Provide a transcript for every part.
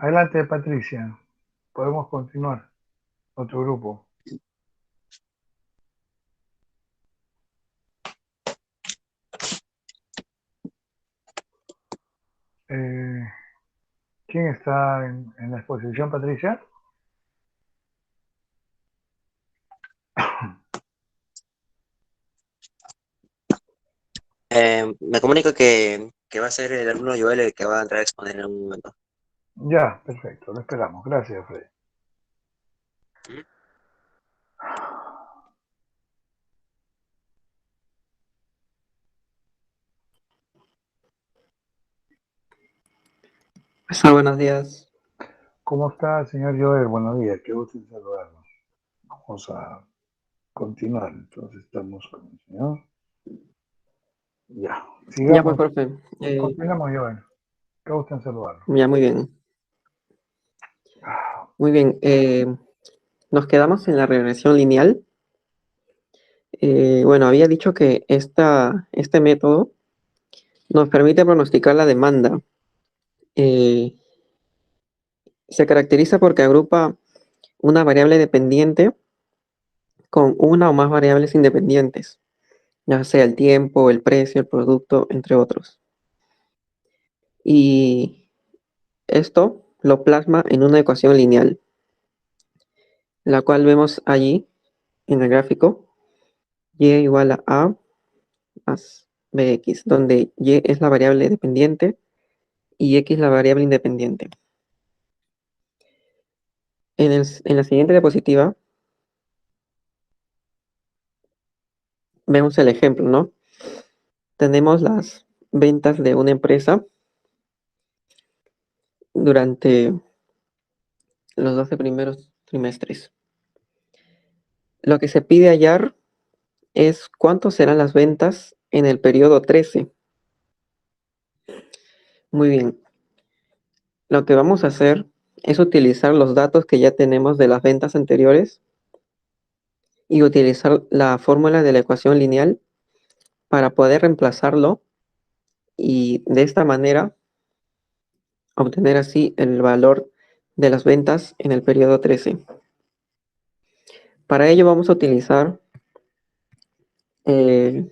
Adelante, Patricia. Podemos continuar. Otro grupo. Eh, ¿Quién está en la exposición, Patricia? Me comunico que va a ser el alumno Joel el que va a entrar a exponer en un momento. Ya, perfecto. Lo esperamos. Gracias, Freddy. ¿Mm? Buenos días. ¿Cómo está, señor Joel? Buenos días. Qué gusto en saludarlo. Vamos a continuar. Entonces estamos con el señor. Ya. Ya pues, Sigamos. profe. Continuamos, Joel. Qué gusto en saludarlo. Ya, muy bien. Ah, Muy bien. Nos quedamos en la regresión lineal. Bueno, había dicho que este método nos permite pronosticar la demanda. Eh, Se caracteriza porque agrupa una variable dependiente con una o más variables independientes, ya sea el tiempo, el precio, el producto, entre otros. Y esto lo plasma en una ecuación lineal, la cual vemos allí en el gráfico, y igual a más bx, donde y es la variable dependiente y x la variable independiente. En la siguiente diapositiva vemos el ejemplo, ¿no? Tenemos las ventas de una empresa durante los 12 primeros trimestres. Lo que se pide hallar es cuánto serán las ventas en el periodo 13. Muy bien, lo que vamos a hacer es utilizar los datos que ya tenemos de las ventas anteriores y utilizar la fórmula de la ecuación lineal para poder reemplazarlo y de esta manera obtener así el valor de las ventas en el periodo 13. Para ello vamos a utilizar eh,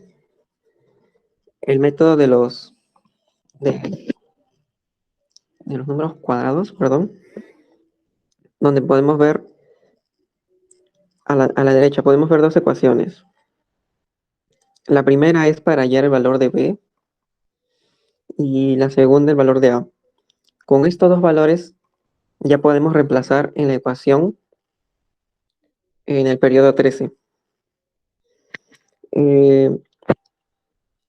el método de los números cuadrados, perdón, donde podemos ver a la derecha, podemos ver dos ecuaciones. La primera es para hallar el valor de B y la segunda el valor de A. Con estos dos valores ya podemos reemplazar en la ecuación en el periodo 13. Eh,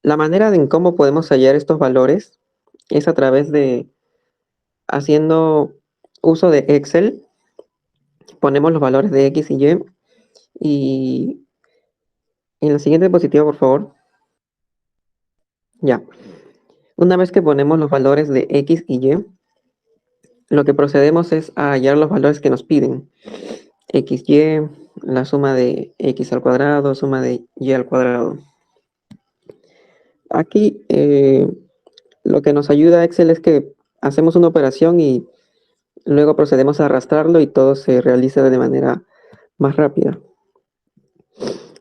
la manera en cómo podemos hallar estos valores es a través de haciendo uso de Excel. Ponemos los valores de X y en la siguiente diapositiva, por favor. Ya. Una vez que ponemos los valores de X y Y, lo que procedemos es a hallar los valores que nos piden. XY, la suma de X al cuadrado, suma de Y al cuadrado. Aquí lo que nos ayuda Excel es que hacemos una operación y luego procedemos a arrastrarlo y todo se realiza de manera más rápida.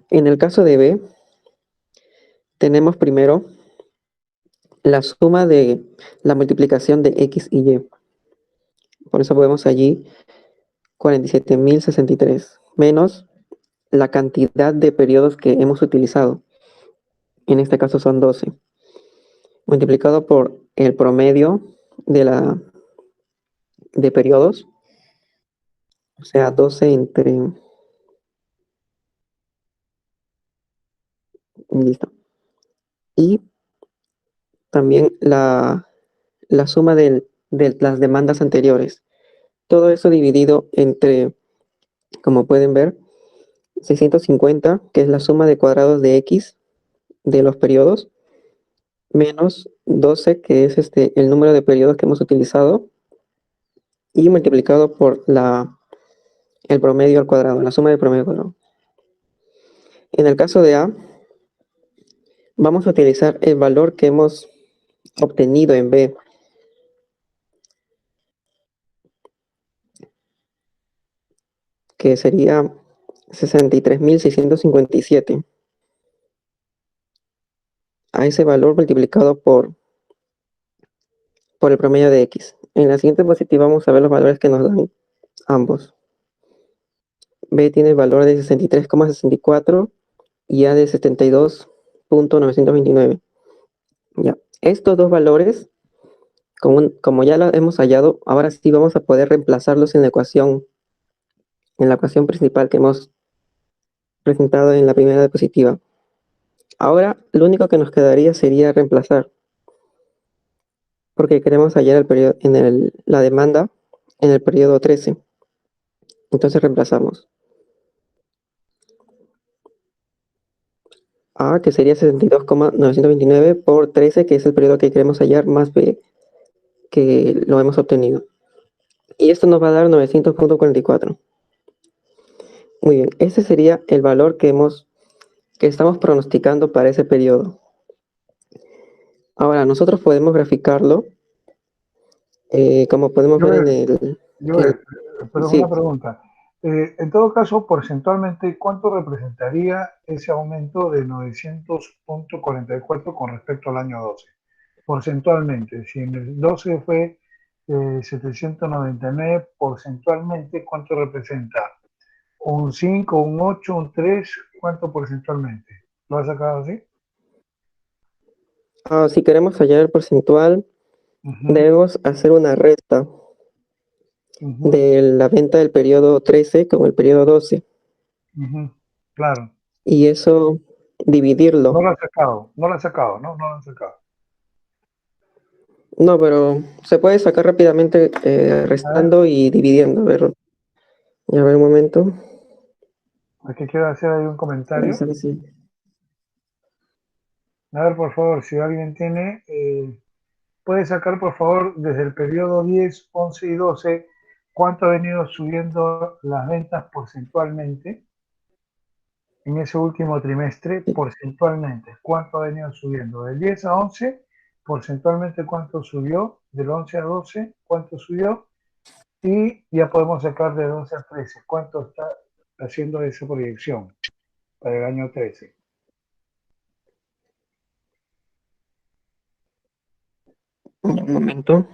En el caso de B, tenemos primero la suma de la multiplicación de X y Y. Por eso podemos allí 47.063 menos la cantidad de periodos que hemos utilizado. En este caso son 12. Multiplicado por el promedio de periodos. O sea, 12 entre... Listo. Y también la suma de las demandas anteriores. Todo eso dividido entre, como pueden ver, 650, que es la suma de cuadrados de X de los periodos, menos 12, que es el número de periodos que hemos utilizado, y multiplicado por el promedio al cuadrado, la suma del promedio al cuadrado. En el caso de A, vamos a utilizar el valor que hemos obtenido en B. que sería 63.657. A ese valor multiplicado por el promedio de X. En la siguiente diapositiva vamos a ver los valores que nos dan ambos. B tiene el valor de 63,64 y A de 72.929. Ya. Estos dos valores, como ya los hemos hallado, ahora sí vamos a poder reemplazarlos en la ecuación principal que hemos presentado en la primera diapositiva. Ahora, lo único que nos quedaría sería reemplazar, porque queremos hallar el periodo, la demanda en el periodo 13. Entonces reemplazamos. A, que sería 62,929 por 13, que es el periodo que queremos hallar, más B, que lo hemos obtenido. Y esto nos va a dar 900.44. Muy bien, ese sería el valor que estamos pronosticando para ese periodo. Ahora, nosotros podemos graficarlo, como podemos ver en el... Pero sí. una pregunta. En todo caso, porcentualmente, ¿cuánto representaría ese aumento de 900.44 con respecto al año 12? Porcentualmente, si en el 12 fue 799, porcentualmente, ¿cuánto representa? ¿Un 5, un 8, un 3? ¿Cuánto porcentualmente? ¿Lo has sacado así? Si queremos hallar el porcentual, debemos hacer una resta de la venta del periodo 13 con el periodo 12. Claro. Y eso dividirlo. No lo has sacado, no lo has sacado, ¿no? No lo has sacado. No, pero se puede sacar rápidamente restando y dividiendo. A ver un momento. Aquí quiero hacer ahí un comentario. Sí. A ver, por favor, si alguien tiene, puede sacar, por favor, desde el periodo 10, 11 y 12, cuánto ha venido subiendo las ventas porcentualmente en ese último trimestre, porcentualmente. ¿Cuánto ha venido subiendo? Del 10 a 11, porcentualmente, ¿cuánto subió? Del 11 a 12, ¿cuánto subió? Y ya podemos sacar de 12 a 13, ¿cuánto está haciendo esa proyección para el año 13? Un momento.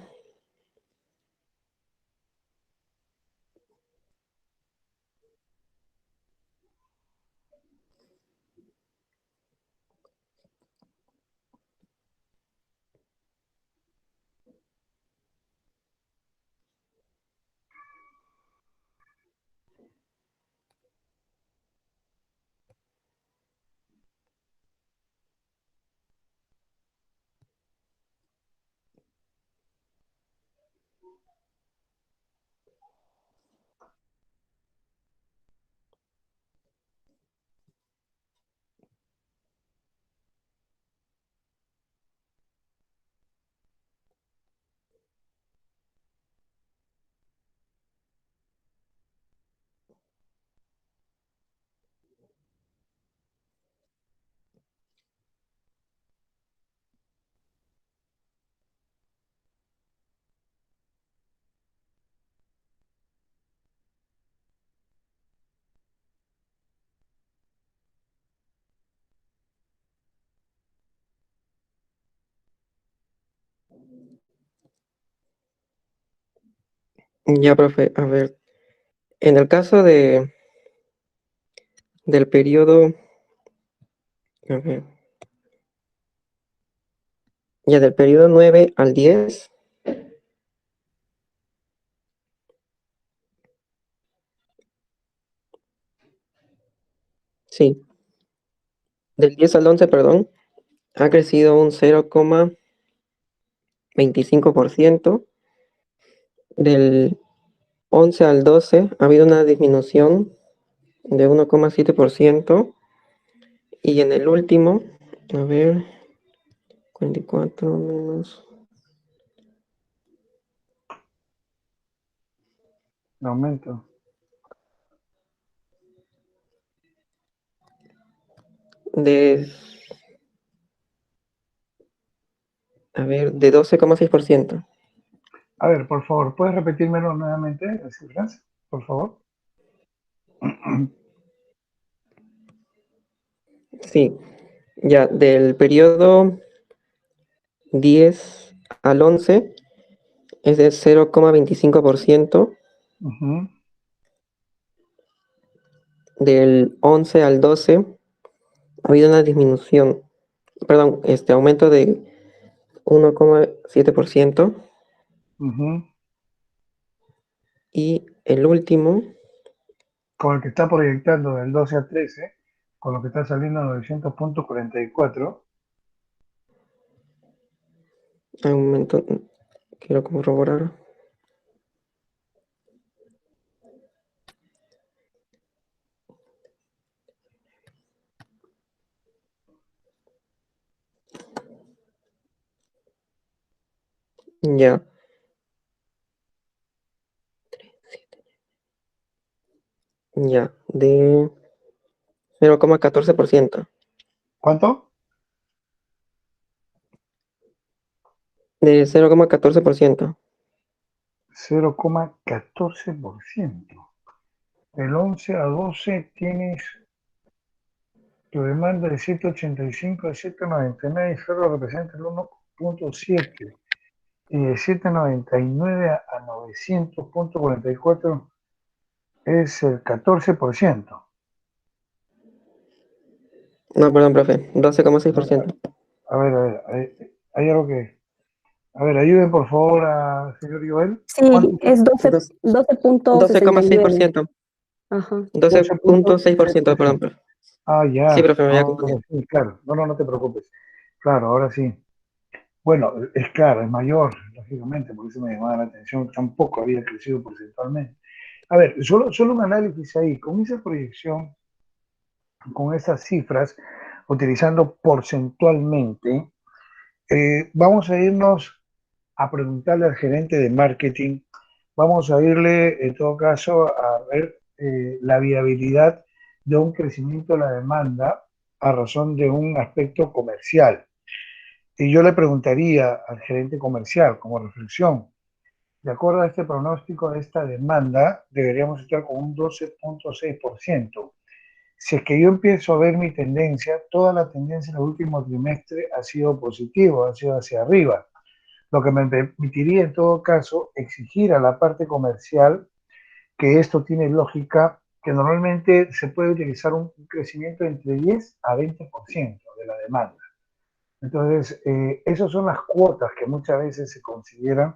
Ya, profe, a ver. En el caso del periodo, a ver, ya del periodo 9 al 10, sí, del 10 al 11, perdón, ha crecido un 0,25%. Del 11 al 12 ha habido una disminución de 1,7%. Y en el último, a ver, 44 menos... Aumento. de 12,6%. A ver, por favor, ¿puedes repetírmelo nuevamente, las cifras, por favor? Sí, ya del periodo 10 al 11 es de 0,25%, Ujú. del 11 al 12 ha habido una disminución, perdón, aumento de 1,7%, Ujú. y el último, Con el que está proyectando del 12 al 13, con lo que está saliendo a 900.44, aumento, quiero corroborar, ya, ya, de 0,14%, ¿cuánto? de 0,14%. 0,14%. Del 11 a 12 tienes tu demanda de 785 a 799 y solo representa el 1,7. Y de 799 a 900.44 es el 14%. No, perdón, profe, 12,6%. A ver, hay algo que... A ver, ayuden por favor a señor Joel. Sí, es Dos- 12.69. 12,6%. Ajá. 12,6%, perdón, 12.6%. profe. Ah, Sí, ya. profe, me había Ahora confundido. sí, claro. No, no, no te preocupes. Claro, ahora sí. Bueno, es claro, es mayor, lógicamente, por eso me llamaba la atención. Tampoco había crecido porcentualmente. A ver, solo un análisis ahí. Con esa proyección, con esas cifras, utilizando porcentualmente, vamos a irnos a preguntarle al gerente de marketing, vamos a irle en todo caso a ver la viabilidad de un crecimiento de la demanda a razón de un aspecto comercial. Y yo le preguntaría al gerente comercial como reflexión, de acuerdo a este pronóstico de esta demanda, deberíamos estar con un 12,6%. Si es que yo empiezo a ver mi tendencia, toda la tendencia en el último trimestre ha sido positivo, ha sido hacia arriba, lo que me permitiría en todo caso exigir a la parte comercial que esto tiene lógica, que normalmente se puede utilizar un crecimiento entre 10 a 20% de la demanda. Entonces, esas son las cuotas que muchas veces se consideran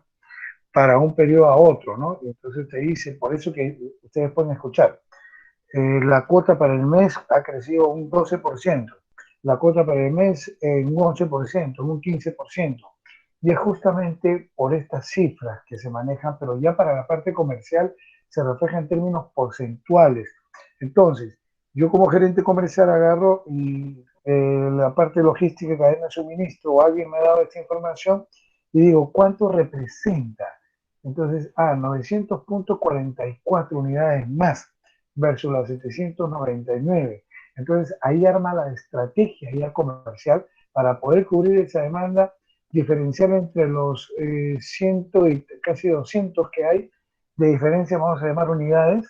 para un periodo a otro, ¿no? Y entonces te dice, por eso que ustedes pueden escuchar, la cuota para el mes ha crecido un 12%, la cuota para el mes un 11%, un 15%. Y es justamente por estas cifras que se manejan, pero ya para la parte comercial se refleja en términos porcentuales. Entonces, yo como gerente comercial agarro y la parte logística, cadena de suministro, o alguien me ha dado esta información y digo, ¿cuánto representa? Entonces, 900.44 unidades más versus las 799. Entonces, ahí arma la estrategia ya comercial para poder cubrir esa demanda, diferenciar entre los 100 y casi 200 que hay de diferencia, vamos a llamar unidades,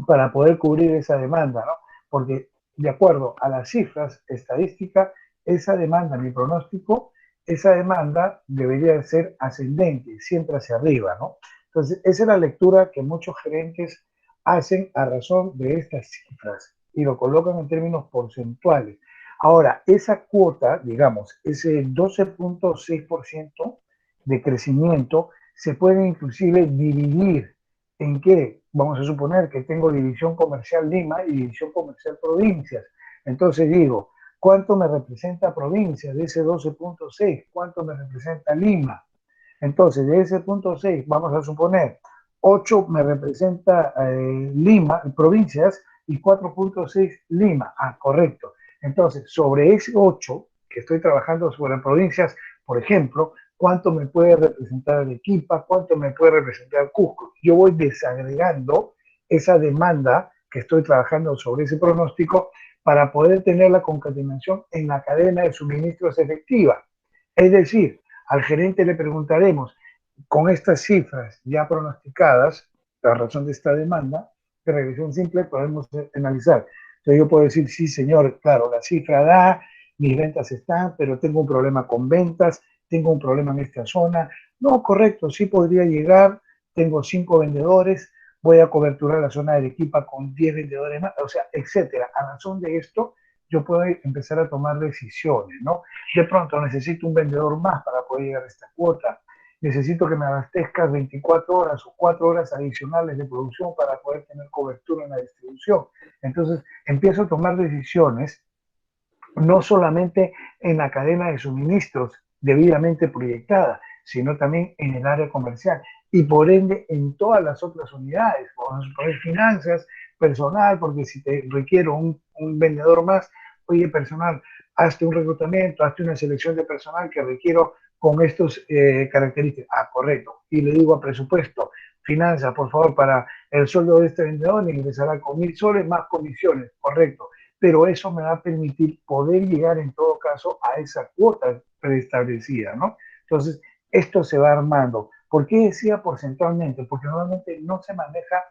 para poder cubrir esa demanda, ¿no? Porque de acuerdo a las cifras estadísticas, esa demanda, mi pronóstico, esa demanda debería de ser ascendente, siempre hacia arriba, ¿no? Entonces, esa es la lectura que muchos gerentes hacen a razón de estas cifras y lo colocan en términos porcentuales. Ahora, esa cuota, digamos, ese 12,6% de crecimiento, se puede inclusive dividir en qué, vamos a suponer que tengo división comercial Lima y división comercial provincias. Entonces digo, ¿cuánto me representa provincia de ese 12,6? ¿Cuánto me representa Lima? Entonces, de ese punto 6, vamos a suponer, 8 me representa Lima, provincias, y 4,6 Lima. Ah, correcto. Entonces, sobre ese 8 que estoy trabajando sobre provincias, por ejemplo, ¿cuánto me puede representar Arequipa? ¿Cuánto me puede representar Cusco? Yo voy desagregando esa demanda que estoy trabajando sobre ese pronóstico para poder tener la concatenación en la cadena de suministros efectiva. Es decir, al gerente le preguntaremos, con estas cifras ya pronosticadas, la razón de esta demanda, de regresión simple podemos analizar. Entonces yo puedo decir, sí, señor, claro, la cifra da, mis ventas están, pero tengo un problema con ventas, tengo un problema en esta zona. No, correcto, sí podría llegar, tengo 5 vendedores, voy a coberturar la zona de Arequipa con 10 vendedores más, o sea, etcétera. A razón de esto, yo puedo empezar a tomar decisiones, ¿no? De pronto necesito un vendedor más para poder llegar a esta cuota, necesito que me abastezcas 24 horas o 4 horas adicionales de producción para poder tener cobertura en la distribución. Entonces, empiezo a tomar decisiones no solamente en la cadena de suministros debidamente proyectada, sino también en el área comercial y por ende en todas las otras unidades, vamos a poner finanzas, personal, porque si te requiero un vendedor más, oye, personal, hazte un reclutamiento, hazte una selección de personal que requiero con estos características. Ah, correcto. Y le digo a presupuesto, finanzas, por favor, para el sueldo de este vendedor ingresará con 1.000 soles más comisiones, correcto, pero eso me va a permitir poder llegar en todo caso a esa cuota preestablecida, ¿no? Entonces, esto se va armando. ¿Por qué decía porcentualmente? Porque normalmente no se maneja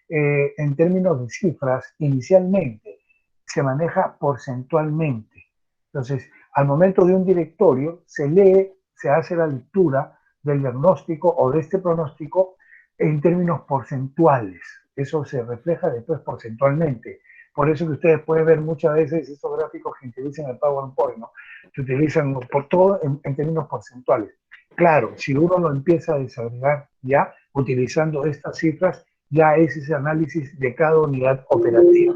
en términos de cifras inicialmente, se maneja porcentualmente. Entonces, al momento de un directorio, se lee, se hace la lectura del diagnóstico o de este pronóstico en términos porcentuales. Eso se refleja después porcentualmente. Por eso que ustedes pueden ver muchas veces esos gráficos que utilizan el PowerPoint, ¿no? Se utilizan por todo en términos porcentuales. Claro, si uno lo empieza a desagregar ya, utilizando estas cifras, ya es ese análisis de cada unidad operativa.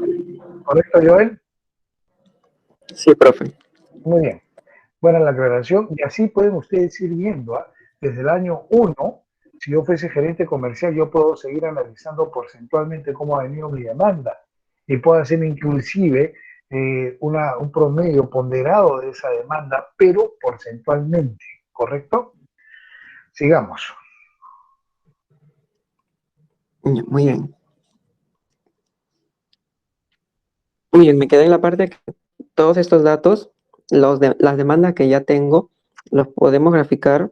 ¿Correcto, Joel? Sí, profe. Muy bien. Buena la aclaración. Y así pueden ustedes ir viendo, ¿eh? Desde el año 1, si yo fuese gerente comercial, yo puedo seguir analizando porcentualmente cómo ha venido mi demanda y puedo hacer inclusive un promedio ponderado de esa demanda, pero porcentualmente, ¿correcto? Sigamos. Muy bien. Muy bien, me quedé en la parte que todos estos datos, las demandas que ya tengo, los podemos graficar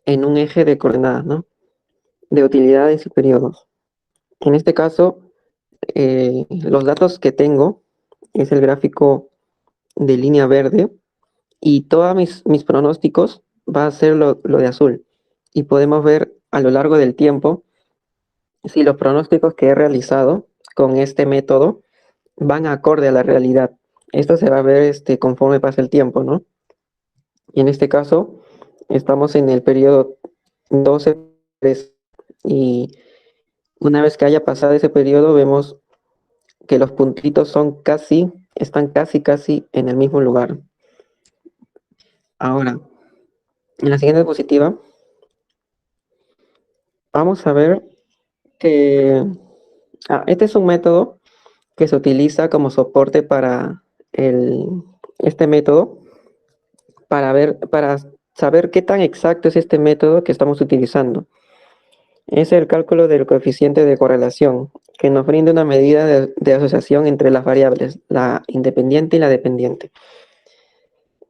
en un eje de coordenadas, ¿no? De utilidades y periodos. En este caso, los datos que tengo es el gráfico de línea verde y todos mis pronósticos va a ser lo de azul. Y podemos ver a lo largo del tiempo si los pronósticos que he realizado con este método van acorde a la realidad. Esto se va a ver conforme pasa el tiempo, ¿no? Y en este caso, estamos en el periodo 12 y una vez que haya pasado ese periodo, vemos que los puntitos están casi en el mismo lugar. Ahora, en la siguiente diapositiva, vamos a ver que este es un método que se utiliza como soporte para este método, para saber qué tan exacto es este método que estamos utilizando. Es el cálculo del coeficiente de correlación, que nos brinda una medida de asociación entre las variables, la independiente y la dependiente.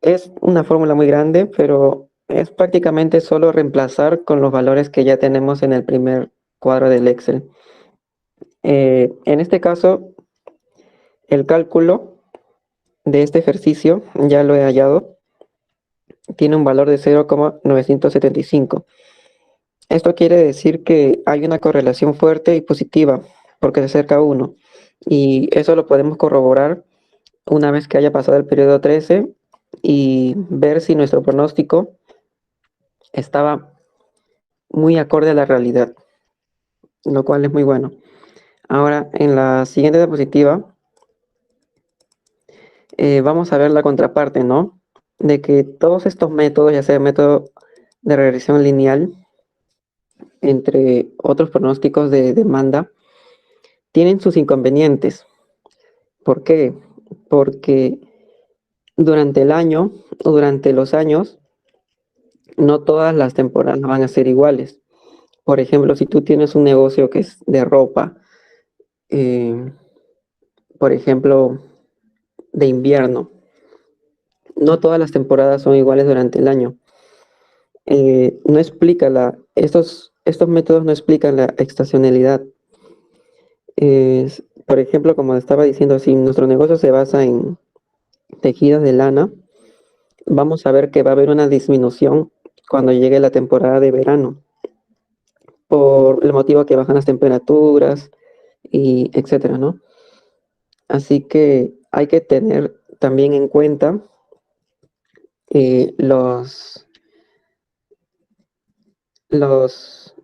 Es una fórmula muy grande, pero es prácticamente solo reemplazar con los valores que ya tenemos en el primer cuadro del Excel. En este caso, el cálculo de este ejercicio, ya lo he hallado, tiene un valor de 0,975. Esto quiere decir que hay una correlación fuerte y positiva, porque se acerca a 1. Y eso lo podemos corroborar una vez que haya pasado el periodo 13 y ver si nuestro pronóstico estaba muy acorde a la realidad, lo cual es muy bueno. Ahora, en la siguiente diapositiva, vamos a ver la contraparte, ¿no? De que todos estos métodos, ya sea el método de regresión lineal, entre otros pronósticos de demanda, tienen sus inconvenientes. ¿Por qué? Porque durante el año o durante los años, no todas las temporadas van a ser iguales. Por ejemplo, si tú tienes un negocio que es de ropa, por ejemplo, de invierno, no todas las temporadas son iguales durante el año. No explica estos métodos no explican la estacionalidad. Por ejemplo, como estaba diciendo, si nuestro negocio se basa en tejidos de lana, vamos a ver que va a haber una disminución cuando llegue la temporada de verano, por el motivo que bajan las temperaturas y etcétera, ¿no? Así que hay que tener también en cuenta eh, los, los,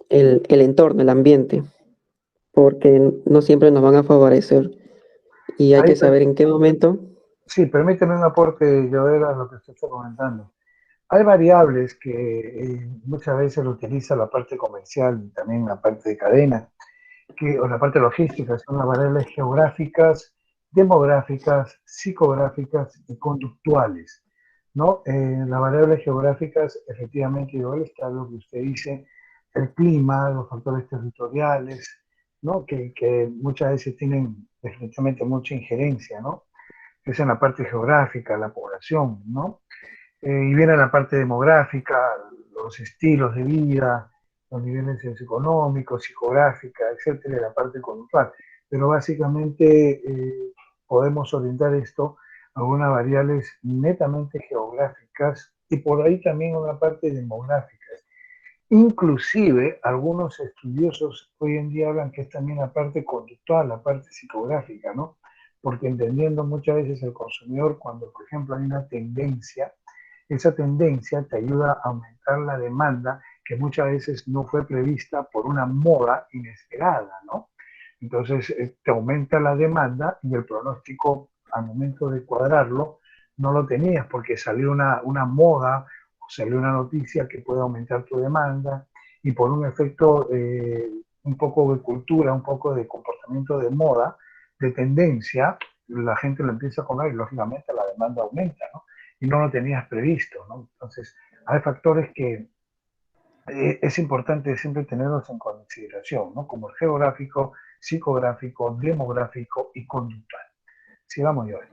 el entorno, el ambiente, porque no siempre nos van a favorecer y hay Ahí, que saber en qué momento. sí, permíteme un aporte, Joel, a lo que usted está comentando. Hay variables que muchas veces lo utiliza la parte comercial y también la parte de cadena, o la parte logística, son las variables geográficas, demográficas, psicográficas y conductuales, ¿no? Las variables geográficas, efectivamente, igual está lo que usted dice, el clima, los factores territoriales, ¿no? Que muchas veces tienen definitivamente mucha injerencia, ¿no? Es en la parte geográfica, la población, ¿no? Y viene la parte demográfica, los estilos de vida, los niveles socioeconómicos, psicográfica, etcétera, y la parte conductual. Pero básicamente podemos orientar esto a algunas variables netamente geográficas y por ahí también una parte demográfica. Inclusive algunos estudiosos hoy en día hablan que es también la parte conductual, la parte psicográfica, ¿no? Porque entendiendo muchas veces el consumidor cuando, por ejemplo, hay una tendencia, esa tendencia te ayuda a aumentar la demanda que muchas veces no fue prevista por una moda inesperada, ¿no? Entonces te aumenta la demanda y el pronóstico al momento de cuadrarlo no lo tenías porque salió una moda o salió una noticia que puede aumentar tu demanda y por un efecto un poco de cultura, un poco de comportamiento de moda, de tendencia, la gente lo empieza a comer y lógicamente la demanda aumenta, ¿no? Y no lo tenías previsto, ¿no? Entonces, hay factores que es importante siempre tenerlos en consideración, ¿no? Como el geográfico, psicográfico, demográfico y conductual. Sigamos, Joel.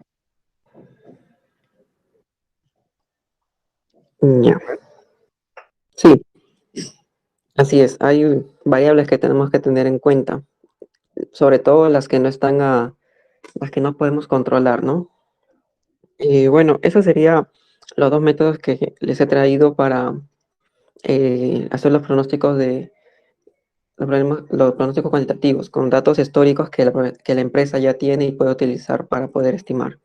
Ya. Sí, así es. Hay variables que tenemos que tener en cuenta, sobre todo las que no están las que no podemos controlar, ¿no? Bueno, esos serían los dos métodos que les he traído para hacer los pronósticos los pronósticos cuantitativos con datos históricos que la empresa ya tiene y puede utilizar para poder estimar.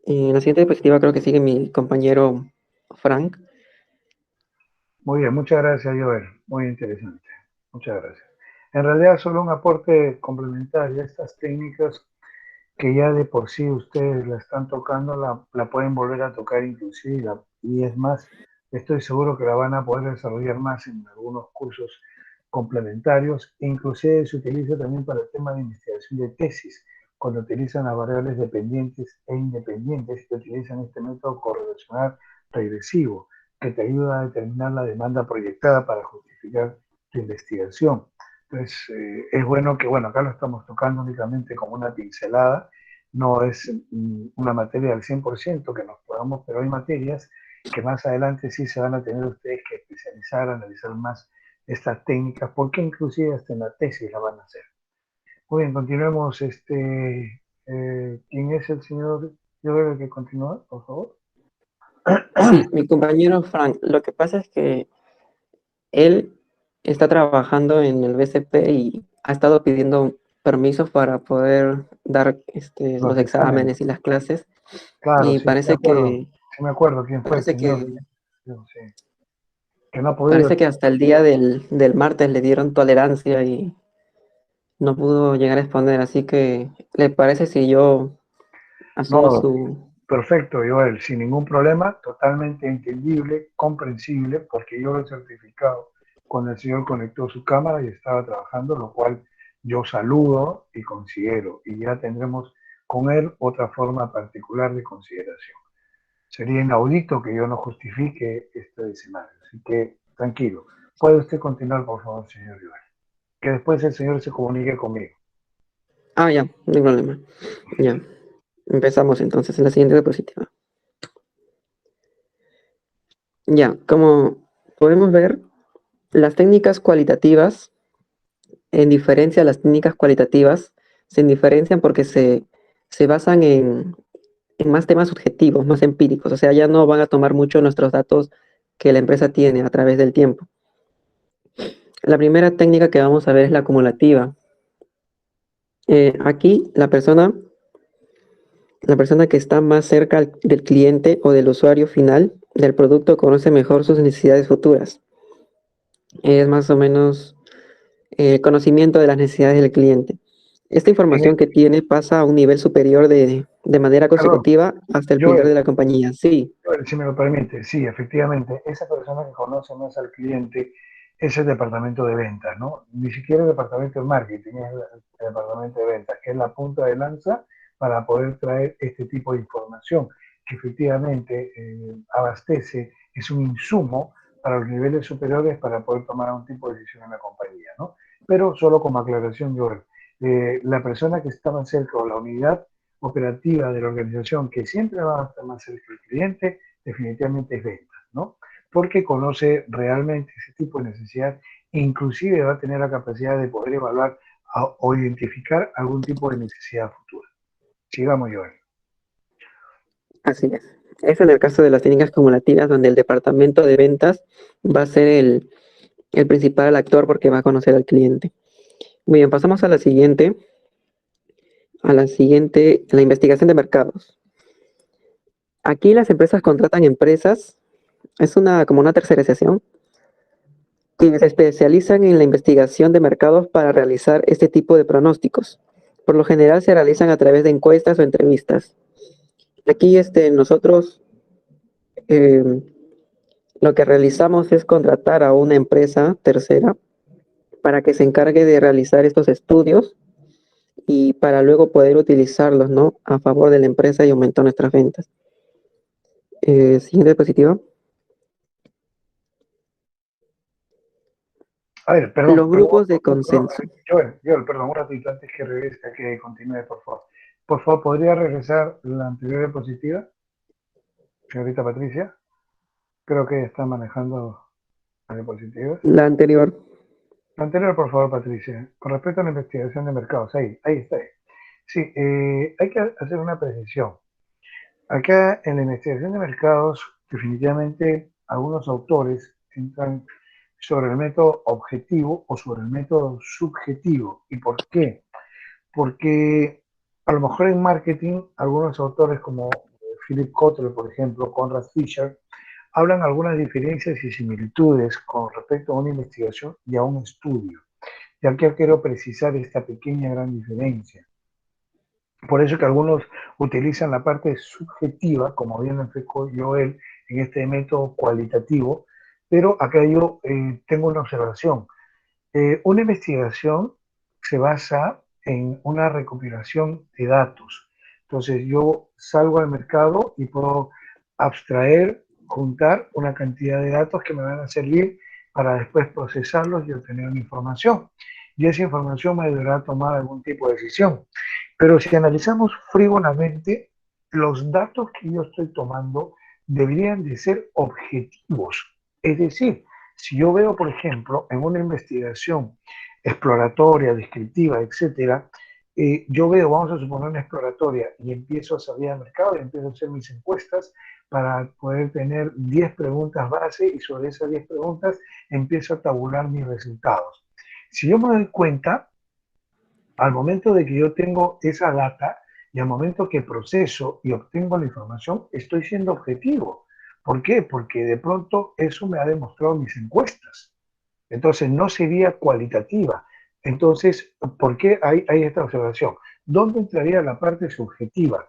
En la siguiente diapositiva creo que sigue mi compañero Frank. Muy bien, muchas gracias, Joel. Muy interesante. Muchas gracias. En realidad, solo un aporte complementario. Estas técnicas que ya de por sí ustedes la están tocando, la pueden volver a tocar inclusive, y es más, estoy seguro que la van a poder desarrollar más en algunos cursos complementarios, inclusive se utiliza también para el tema de investigación de tesis, cuando utilizan las variables dependientes e independientes, que utilizan este método correlacional regresivo, que te ayuda a determinar la demanda proyectada para justificar tu investigación. Entonces, es bueno que, bueno, acá lo estamos tocando únicamente como una pincelada, no es una materia al 100% que nos podamos, pero hay materias que más adelante sí se van a tener ustedes que especializar, analizar más estas técnicas, porque inclusive hasta en la tesis la van a hacer. Muy bien, continuemos. ¿Quién es el señor? Yo creo que continúa, por favor. Sí, mi compañero Frank. Lo que pasa es que él está trabajando en el BCP y ha estado pidiendo permisos para poder dar Los los exámenes. exámenes y las clases. Claro, Y sí, sí me acuerdo quién fue el parece señor, que, sí, que no ha podido. parece que hasta el día del martes le dieron tolerancia y no pudo llegar a exponer. Así que, ¿le parece si yo asumo No, su... perfecto, Joel, sin ningún problema, totalmente entendible, comprensible, porque yo lo he certificado cuando el señor conectó su cámara y estaba trabajando, lo cual yo saludo y considero, y ya tendremos con él otra forma particular de consideración. Sería inaudito que yo no justifique este escenario, así que tranquilo. Puede usted continuar, por favor, señor Joel, que después el señor se comunique conmigo. Ah, ya, no hay problema. Ya, empezamos entonces en la siguiente diapositiva. Ya, como podemos ver, las técnicas cualitativas en diferencia, las técnicas cualitativas se diferencian porque se basan en más temas subjetivos, más empíricos. O sea, ya no van a tomar mucho nuestros datos que la empresa tiene a través del tiempo. La primera técnica que vamos a ver es la acumulativa. Aquí la persona que está más cerca del cliente o del usuario final del producto conoce mejor sus necesidades futuras. Es más o menos el conocimiento de las necesidades del cliente. Esta información que tiene pasa a un nivel superior de manera Perdón, consecutiva hasta el pilar Joel, de la compañía. Sí, Joel, si me lo permite, sí, efectivamente, esa persona que conoce más al cliente es el departamento de ventas, ¿no? Ni siquiera el departamento de marketing, es el departamento de ventas, que es la punta de lanza para poder traer este tipo de información, que efectivamente abastece, es un insumo para los niveles superiores para poder tomar un tipo de decisión en la compañía, ¿no? Pero solo como aclaración, Joel, la persona que está más cerca o la unidad operativa de la organización que siempre va a estar más cerca del cliente, definitivamente es ventas, ¿no? Porque conoce realmente ese tipo de necesidad, inclusive va a tener la capacidad de poder evaluar o identificar algún tipo de necesidad futura. Sigamos, Joel. así es. Es en el caso de las técnicas acumulativas donde el departamento de ventas va a ser el principal actor porque va a conocer al cliente. Muy bien, pasamos a la siguiente, la investigación de mercados. Aquí las empresas contratan empresas, es como una tercerización, que se especializan en la investigación de mercados para realizar este tipo de pronósticos. Por lo general se realizan a través de encuestas o entrevistas. Aquí nosotros eh, lo que realizamos es contratar a una empresa tercera para que se encargue de realizar estos estudios y para luego poder utilizarlos, ¿no?, a favor de la empresa y aumentar nuestras ventas. Siguiente diapositiva. A ver, Los perdón, grupos de consenso. Joel, perdón, un ratito antes que regrese, que continúe, por favor. Por favor, ¿podría regresar la anterior diapositiva, señorita Patricia? Creo que está manejando las diapositivas. La anterior. La anterior, por favor, Patricia. Con respecto a la investigación de mercados, ahí está. Sí, hay que hacer una precisión. Acá en la investigación de mercados, definitivamente algunos autores entran sobre el método objetivo o sobre el método subjetivo. ¿Y por qué? Porque a lo mejor en marketing, algunos autores como Philip Kotler, por ejemplo, Conrad Fisher, hablan algunas diferencias y similitudes con respecto a una investigación y a un estudio. Y aquí quiero precisar esta pequeña gran diferencia. Por eso que algunos utilizan la parte subjetiva, como bien lo explicó Joel, en este método cualitativo, pero acá yo tengo una observación. Una investigación se basa en una recopilación de datos. Entonces yo salgo al mercado y puedo abstraer, juntar una cantidad de datos que me van a servir para después procesarlos y obtener una información. Y esa información me ayudará a tomar algún tipo de decisión. Pero si analizamos frívolamente, los datos que yo estoy tomando deberían de ser objetivos. Es decir, si yo veo, por ejemplo, en una investigación exploratoria, descriptiva, etcétera, yo veo, vamos a suponer una exploratoria y empiezo a salir al mercado y empiezo a hacer mis encuestas para poder tener 10 preguntas base y sobre esas 10 preguntas empiezo a tabular mis resultados. Si yo me doy cuenta, al momento de que yo tengo esa data y al momento que proceso y obtengo la información, estoy siendo objetivo. ¿Por qué? Porque de pronto eso me ha demostrado mis encuestas. Entonces no sería cualitativa. Entonces, ¿por qué hay esta observación? ¿Dónde entraría la parte subjetiva?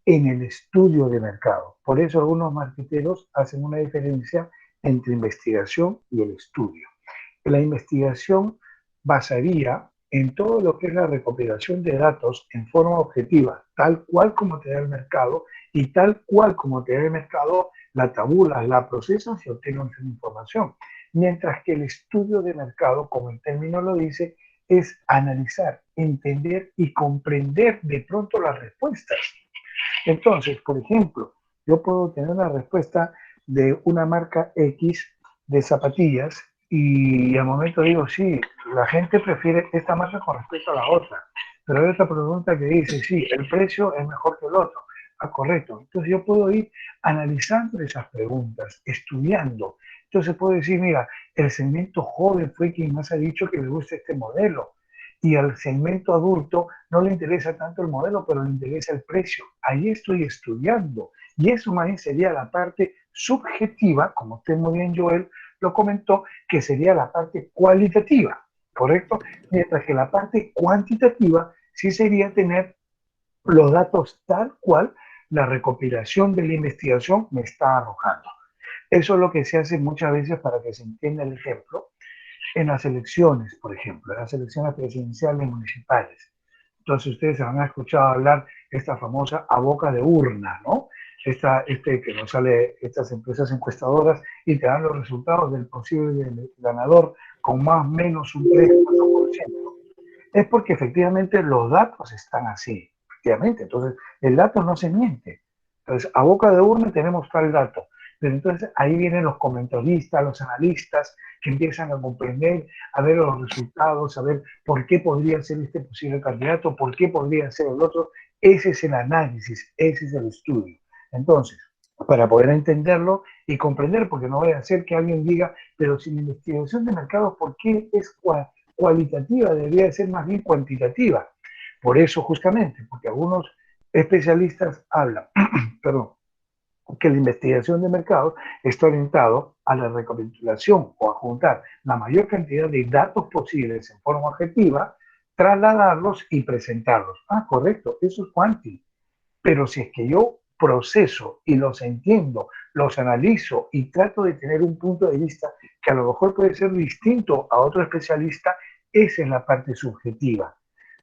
En el estudio de mercado. Por eso algunos marketeros hacen una diferencia entre investigación y el estudio. La investigación basaría en todo lo que es la recopilación de datos en forma objetiva, tal cual como te da el mercado, y tal cual como te da el mercado, la tabulas, la procesas y obtienes una información. Mientras que el estudio de mercado, como el término lo dice, es analizar, entender y comprender de pronto las respuestas. Entonces, por ejemplo, yo puedo tener una respuesta de una marca X de zapatillas Y al momento digo, sí, la gente prefiere esta marca con respecto a la otra. Pero hay otra pregunta que dice, sí, el precio es mejor que el otro. Ah, correcto. Entonces yo puedo ir analizando esas preguntas, estudiando. Entonces puedo decir, mira, el segmento joven fue quien más ha dicho que le gusta este modelo. Y al segmento adulto no le interesa tanto el modelo, pero le interesa el precio. Ahí estoy estudiando. Y eso más bien sería la parte subjetiva, como usted muy bien, Joel, lo comentó, que sería la parte cualitativa, ¿correcto? Mientras que la parte cuantitativa sí sería tener los datos tal cual la recopilación de la investigación me está arrojando. Eso es lo que se hace muchas veces para que se entienda el ejemplo en las elecciones, por ejemplo, en las elecciones presidenciales municipales. Entonces ustedes han escuchado hablar de esta famosa a boca de urna, ¿no? Que nos sale estas empresas encuestadoras y te dan los resultados del posible ganador con más o menos un 3-4%. Es porque efectivamente los datos están así, efectivamente. Entonces, el dato no se miente. Entonces, a boca de urna tenemos tal dato. Pero entonces ahí vienen los comentaristas, los analistas, que empiezan a comprender, a ver los resultados, a ver por qué podría ser este posible candidato, por qué podría ser el otro. Ese es el análisis, ese es el estudio. Entonces, para poder entenderlo y comprender, porque no vaya a ser que alguien diga, pero sin investigación de mercados, ¿por qué es cualitativa? Debería ser más bien cuantitativa. Por eso justamente, porque algunos especialistas hablan, perdón, que la investigación de mercados está orientado a la recapitulación o a juntar la mayor cantidad de datos posibles en forma objetiva, trasladarlos y presentarlos. Ah, correcto, eso es cuanti. Pero si es que yo proceso y los entiendo, los analizo y trato de tener un punto de vista que a lo mejor puede ser distinto a otro especialista, esa es la parte subjetiva.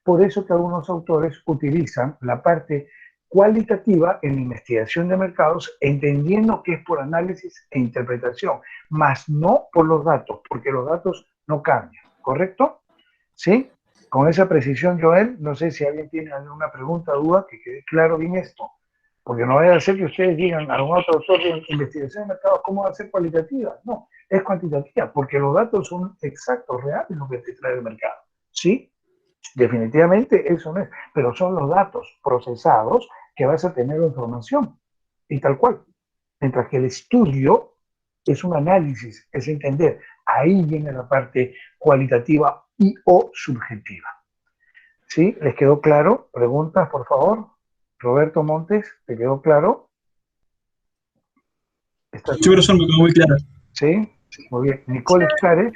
Por eso que algunos autores utilizan la parte cualitativa en la investigación de mercados, entendiendo que es por análisis e interpretación, más no por los datos, porque los datos no cambian, ¿correcto? ¿Sí? Con esa precisión, Joel, no sé si alguien tiene alguna pregunta o duda, que quede claro bien esto, porque no vaya a ser que ustedes digan a algún otro autor de investigación de mercados cómo va a ser cualitativa. No, es cuantitativa, porque los datos son exactos, reales, lo que te trae el mercado. ¿Sí? Definitivamente eso no es, pero son los datos procesados que vas a tener la información, y tal cual. Mientras que el estudio es un análisis, es entender. Ahí viene la parte cualitativa y o subjetiva. ¿Sí? ¿Les quedó claro? Preguntas, por favor. Roberto Montes, ¿te quedó claro? Sí, profesor, me quedó muy claro. ¿Sí? Muy bien. Nicole Escares.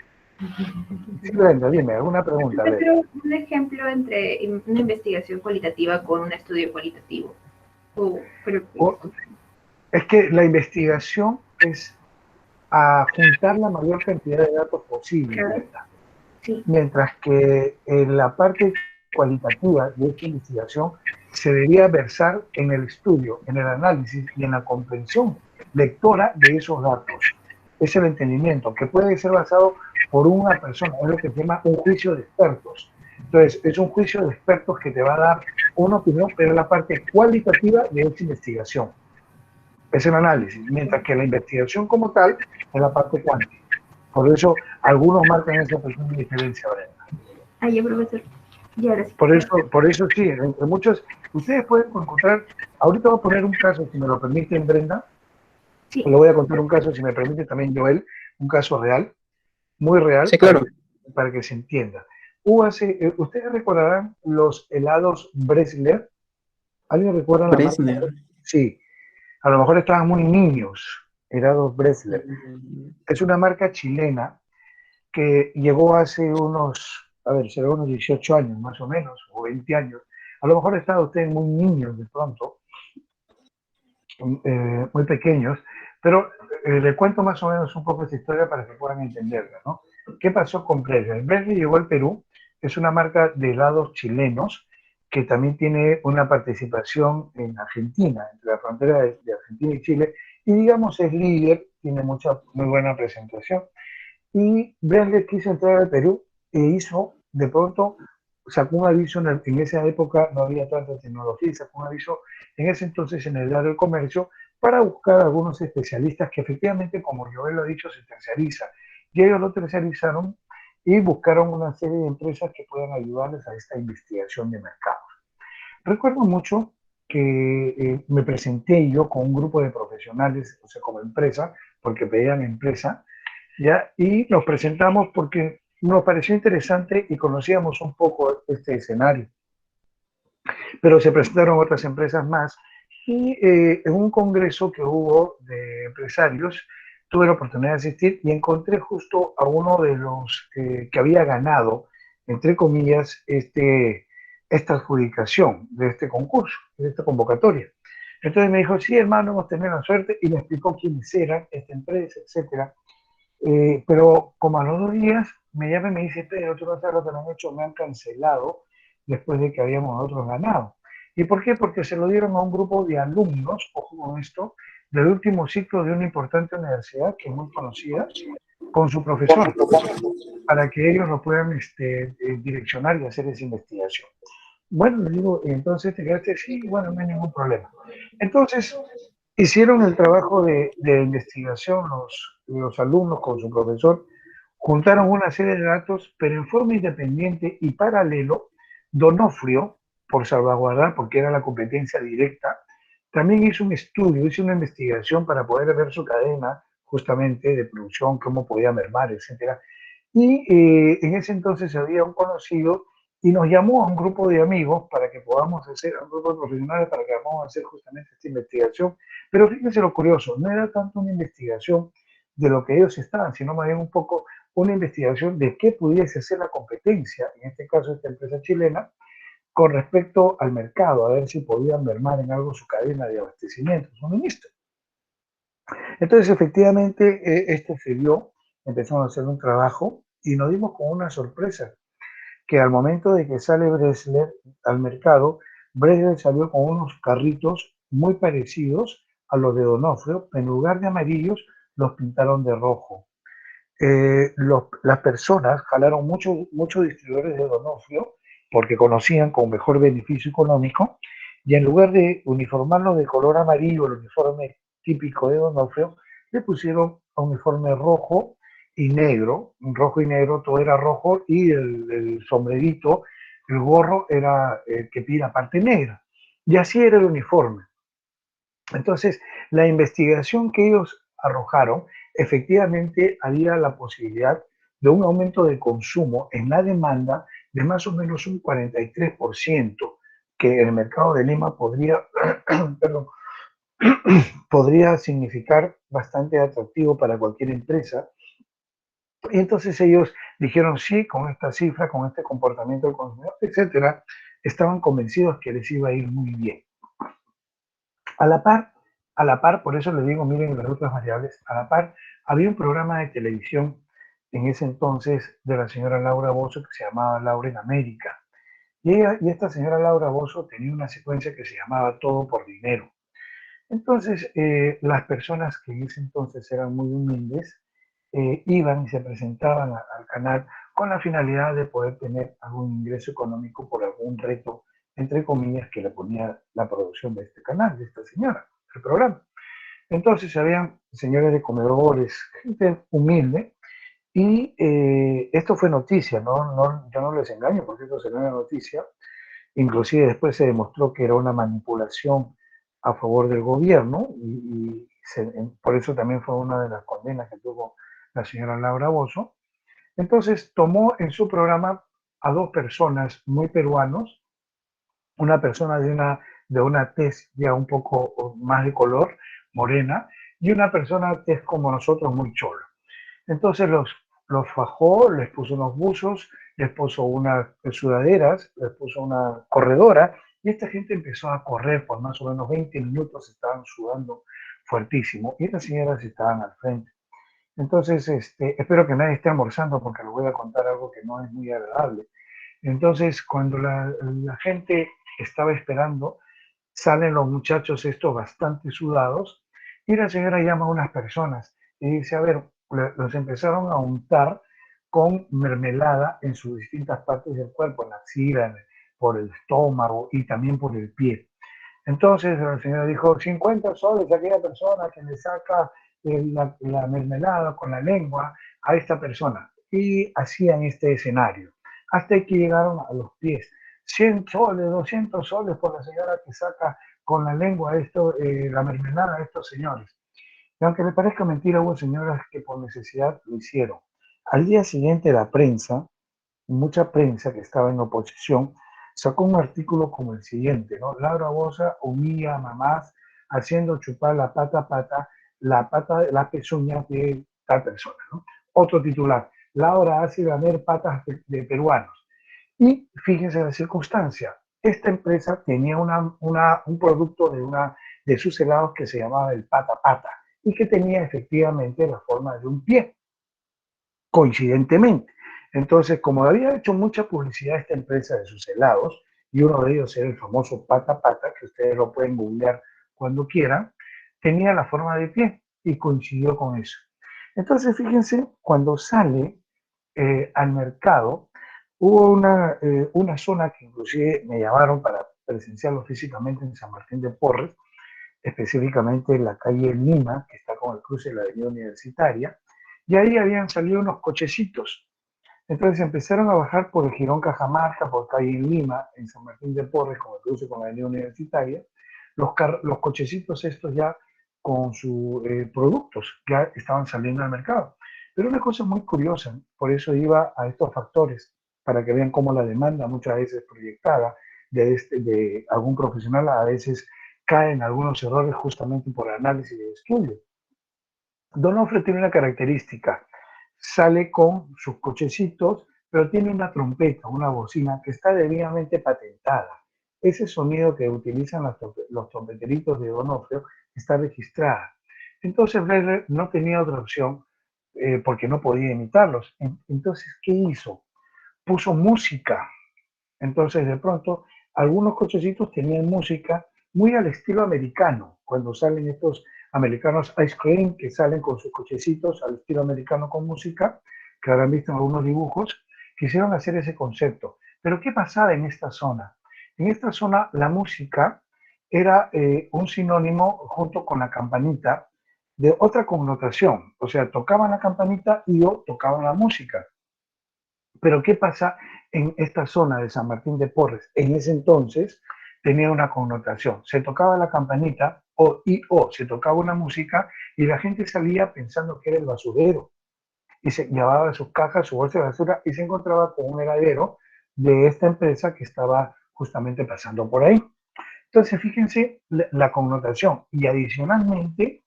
Sí, Brenda, dime, ¿alguna pregunta? Pero un ejemplo entre una investigación cualitativa con un estudio cualitativo. Es que la investigación es a juntar la mayor cantidad de datos posible, Claro. Sí. Mientras que en la parte cualitativa de esta investigación se debería versar en el estudio, en el análisis y en la comprensión lectora de esos datos. Es el entendimiento, que puede ser basado por una persona, es lo que se llama un juicio de expertos. Entonces, es un juicio de expertos que te va a dar una opinión, pero es la parte cualitativa de esta investigación. Es el análisis, mientras que la investigación como tal es la parte cuántica. Por eso, algunos marcan esa pequeña diferencia, Brenda. Ahí, profesor. Y ahora sí. Por eso sí, entre muchos, ustedes pueden encontrar, ahorita voy a poner un caso, si me lo permiten, Brenda. Sí. Le voy a contar un caso, si me permite también, Joel, un caso real, muy real, Sí, claro. para que se entienda. Ustedes recordarán los helados Bresler. ¿Alguien recuerda la Bresner. marca? Sí, a lo mejor estaban muy niños, helados Bresler. Es una marca chilena que llegó hace unos, será unos 18 años más o menos, o 20 años. A lo mejor estaban ustedes muy niños de pronto, muy pequeños, pero les cuento más o menos un poco esta historia para que puedan entenderla, ¿no? ¿Qué pasó con Bresler? Bresler llegó al Perú, es una marca de helados chilenos que también tiene una participación en Argentina, entre la frontera de Argentina y Chile, y digamos es líder, tiene muy buena presentación. Y Bresler quiso entrar al Perú e hizo, de pronto, sacó un aviso, en esa época no había tanta tecnología, sacó un aviso en ese entonces en el área del comercio para buscar algunos especialistas que efectivamente, como Joel lo ha dicho, se terciariza y ellos lo tercerizaron y buscaron una serie de empresas que puedan ayudarles a esta investigación de mercado. Recuerdo mucho que me presenté yo con un grupo de profesionales, o sea, como empresa, porque pedían empresa, ¿ya? Y nos presentamos porque nos pareció interesante y conocíamos un poco este escenario. Pero se presentaron otras empresas más y en un congreso que hubo de empresarios tuve la oportunidad de asistir y encontré justo a uno de los que había ganado, entre comillas, esta adjudicación de este concurso, de esta convocatoria. Entonces me dijo, sí, hermano, hemos tenido la suerte y me explicó quiénes eran, esta empresa, etcétera. Pero como a los 2 días me llama y me dice, Pedro, tú no sabes lo que me han hecho, me han cancelado después de que habíamos nosotros ganado. ¿Y por qué? Porque se lo dieron a un grupo de alumnos, ojo con esto, del último ciclo de una importante universidad que es muy conocida, con su profesor, para que ellos lo puedan direccionar y hacer esa investigación. Bueno, le digo, entonces te quedaste, sí, bueno, no hay ningún problema. Entonces, hicieron el trabajo de investigación los alumnos con su profesor, juntaron una serie de datos, pero en forma independiente y paralelo, Donofrio, por salvaguardar, porque era la competencia directa, también hizo un estudio, hizo una investigación para poder ver su cadena justamente de producción, cómo podía mermar, etcétera. Y en ese entonces había un conocido y nos llamó a un grupo de amigos para que podamos hacer, a un grupo de profesionales para que podamos hacer justamente esta investigación. Pero fíjense lo curioso, no era tanto una investigación de lo que ellos estaban, sino más bien un poco una investigación de qué pudiese ser la competencia, en este caso esta empresa chilena, con respecto al mercado, a ver si podían mermar en algo su cadena de abastecimiento, suministro. Entonces, efectivamente, esto se dio, empezamos a hacer un trabajo y nos dimos con una sorpresa, que al momento de que sale Bressler al mercado, Bressler salió con unos carritos muy parecidos a los de Donofrio, pero en lugar de amarillos los pintaron de rojo. Las personas jalaron muchos distribuidores de Donofrio porque conocían con mejor beneficio económico y en lugar de uniformarlo de color amarillo, el uniforme típico de Donofrio, le pusieron un uniforme rojo y negro, todo era rojo y el sombrerito, el gorro era el que pide la parte negra. Y así era el uniforme. Entonces, la investigación que ellos arrojaron, efectivamente había la posibilidad de un aumento de consumo en la demanda de más o menos un 43%, que en el mercado de Lima podría, perdón, podría significar bastante atractivo para cualquier empresa. Y entonces ellos dijeron sí, con esta cifra, con este comportamiento del consumidor, etcétera, estaban convencidos que les iba a ir muy bien. A la par, por eso les digo, miren las otras variables, a la par, había un programa de televisión en ese entonces de la señora Laura Bozzo que se llamaba Laura en América. Y esta señora Laura Bozzo tenía una secuencia que se llamaba Todo por Dinero. Entonces, las personas que en ese entonces eran muy humildes, iban y se presentaban al canal con la finalidad de poder tener algún ingreso económico por algún reto, entre comillas, que le ponía la producción de este canal, de esta señora, el programa. Entonces habían señores de comedores, gente humilde, y esto fue noticia, yo no les engaño porque esto se una noticia, inclusive después se demostró que era una manipulación a favor del gobierno por eso también fue una de las condenas que tuvo la señora Laura Bozzo. Entonces tomó en su programa a dos personas muy peruanos, una persona de una tez ya un poco más de color, morena, y una persona tez como nosotros, muy cholo. Entonces los fajó, les puso unos buzos, les puso unas sudaderas, les puso una corredora, y esta gente empezó a correr por más o menos 20 minutos, estaban sudando fuertísimo, y las señoras estaban al frente. Entonces, espero que nadie esté almorzando porque les voy a contar algo que no es muy agradable. Entonces, cuando la gente estaba esperando, salen los muchachos estos bastante sudados y la señora llama a unas personas y dice, a ver, los empezaron a untar con mermelada en sus distintas partes del cuerpo, en la axila, por el estómago y también por el pie. Entonces la señora dijo, 50 soles a aquella persona que le saca la mermelada con la lengua, a esta persona. Y hacían este escenario, hasta que llegaron a los pies. 100 soles, 200 soles por la señora que saca con la lengua esto, la mermelada a estos señores. Y aunque le parezca mentira, hubo señoras que por necesidad lo hicieron. Al día siguiente la prensa, mucha prensa que estaba en oposición, sacó un artículo como el siguiente, ¿no? Laura Boza humilla a mamás haciendo chupar la pata, la pezuña de tal persona, ¿no? Otro titular, Laura hace lamer patas de peruanos. Y fíjense la circunstancia, esta empresa tenía un producto de sus helados que se llamaba el pata pata y que tenía efectivamente la forma de un pie, coincidentemente. Entonces, como había hecho mucha publicidad esta empresa de sus helados, y uno de ellos era el famoso pata pata, que ustedes lo pueden googlear cuando quieran, tenía la forma de pie y coincidió con eso. Entonces, fíjense, cuando sale al mercado, hubo una zona que inclusive me llamaron para presenciarlo físicamente en San Martín de Porres, específicamente en la calle Lima, que está con el cruce de la avenida Universitaria, y ahí habían salido unos cochecitos. Entonces empezaron a bajar por el Jirón Cajamarca, por calle Lima, en San Martín de Porres, con el cruce con la avenida Universitaria, los cochecitos estos ya con sus productos, ya estaban saliendo al mercado. Pero una cosa muy curiosa, por eso iba a estos factores, para que vean cómo la demanda muchas veces proyectada de algún profesional a veces cae en algunos errores justamente por análisis de estudio. Donofrio tiene una característica, sale con sus cochecitos, pero tiene una trompeta, una bocina que está debidamente patentada. Ese sonido que utilizan los trompeteritos de Donofrio está registrada. Entonces Breller no tenía otra opción porque no podía imitarlos. Entonces, ¿qué hizo? Puso música. Entonces, de pronto, algunos cochecitos tenían música muy al estilo americano, cuando salen estos americanos ice cream, que salen con sus cochecitos al estilo americano con música, que habrán visto en algunos dibujos, quisieron hacer ese concepto. Pero ¿qué pasaba en esta zona? En esta zona la música era un sinónimo junto con la campanita de otra connotación. O sea, tocaban la campanita y o tocaban la música. Pero ¿qué pasa en esta zona de San Martín de Porres? En ese entonces tenía una connotación. Se tocaba la campanita o se tocaba una música y la gente salía pensando que era el basurero y se llevaba sus cajas, su bolsa de basura y se encontraba con un heladero de esta empresa que estaba justamente pasando por ahí. Entonces, fíjense la connotación y adicionalmente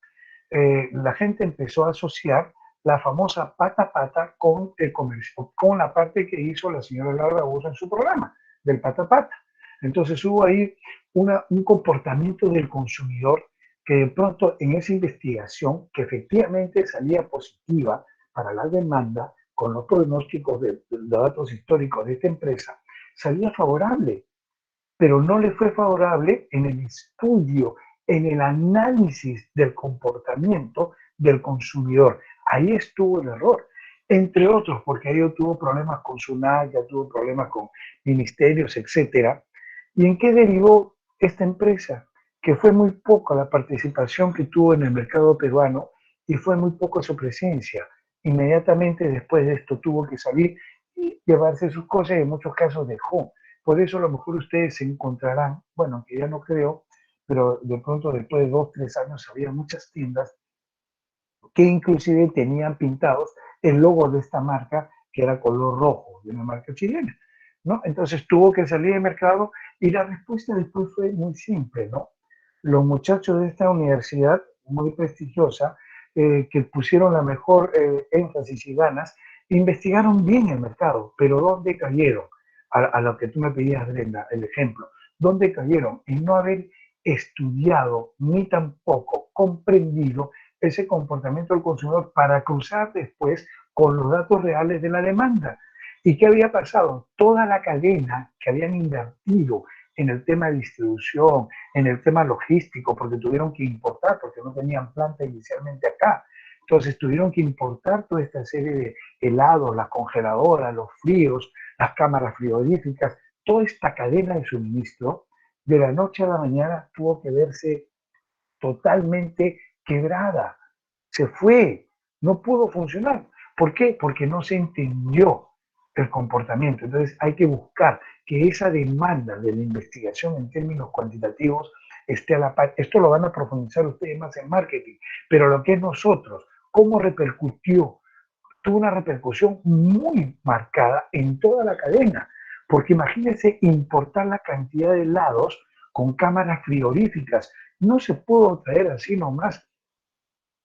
la gente empezó a asociar la famosa pata pata con el comercio, con la parte que hizo la señora Laura Bozo en su programa del pata pata. Entonces hubo ahí un comportamiento del consumidor que de pronto en esa investigación, que efectivamente salía positiva para la demanda, con los pronósticos de datos históricos de esta empresa, salía favorable, pero no le fue favorable en el estudio, en el análisis del comportamiento del consumidor. Ahí estuvo el error, entre otros, porque ahí tuvo problemas con SUNAT, ya tuvo problemas con ministerios, etcétera. ¿Y en qué derivó esta empresa? Que fue muy poca la participación que tuvo en el mercado peruano y fue muy poca su presencia. Inmediatamente después de esto tuvo que salir y llevarse sus cosas y en muchos casos dejó. Por eso a lo mejor ustedes se encontrarán, bueno, que ya no creo, pero de pronto después de 2, 3 años había muchas tiendas que inclusive tenían pintados el logo de esta marca, que era color rojo, de una marca chilena, ¿no? Entonces tuvo que salir del mercado y la respuesta después fue muy simple, ¿no? Los muchachos de esta universidad, muy prestigiosa, que pusieron la mejor énfasis y ganas, investigaron bien el mercado, pero ¿dónde cayeron? A lo que tú me pedías, Brenda, el ejemplo. ¿Dónde cayeron? En no haber estudiado ni tampoco comprendido ese comportamiento del consumidor para cruzar después con los datos reales de la demanda. ¿Y qué había pasado? Toda la cadena que habían invertido en el tema de distribución, en el tema logístico, porque tuvieron que importar, porque no tenían planta inicialmente acá. Entonces tuvieron que importar toda esta serie de helados, las congeladoras, los fríos, las cámaras frigoríficas, toda esta cadena de suministro, de la noche a la mañana tuvo que verse totalmente quebrada. Se fue, no pudo funcionar. ¿Por qué? Porque no se entendió el comportamiento. Entonces hay que buscar que esa demanda de la investigación en términos cuantitativos esté a la par. Esto lo van a profundizar ustedes más en marketing, pero lo que es nosotros, ¿cómo repercutió? Tuvo una repercusión muy marcada en toda la cadena, porque imagínense importar la cantidad de helados con cámaras frigoríficas. No se pudo traer así nomás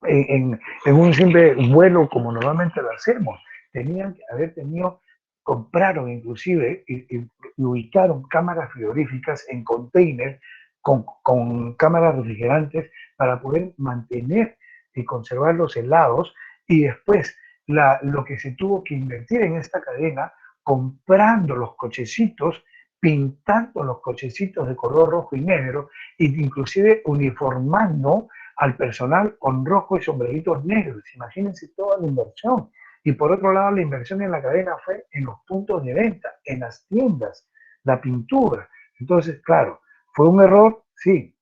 en un simple vuelo como normalmente lo hacemos. Tenían que haber tenido, compraron inclusive y ubicaron cámaras frigoríficas en containers con cámaras refrigerantes para poder mantener y conservar los helados, y después lo que se tuvo que invertir en esta cadena, comprando los cochecitos, pintando los cochecitos de color rojo y negro, e inclusive uniformando al personal con rojo y sombreritos negros. Imagínense toda la inversión. Y por otro lado, la inversión en la cadena fue en los puntos de venta, en las tiendas, la pintura. Entonces, claro, fue un error, sí.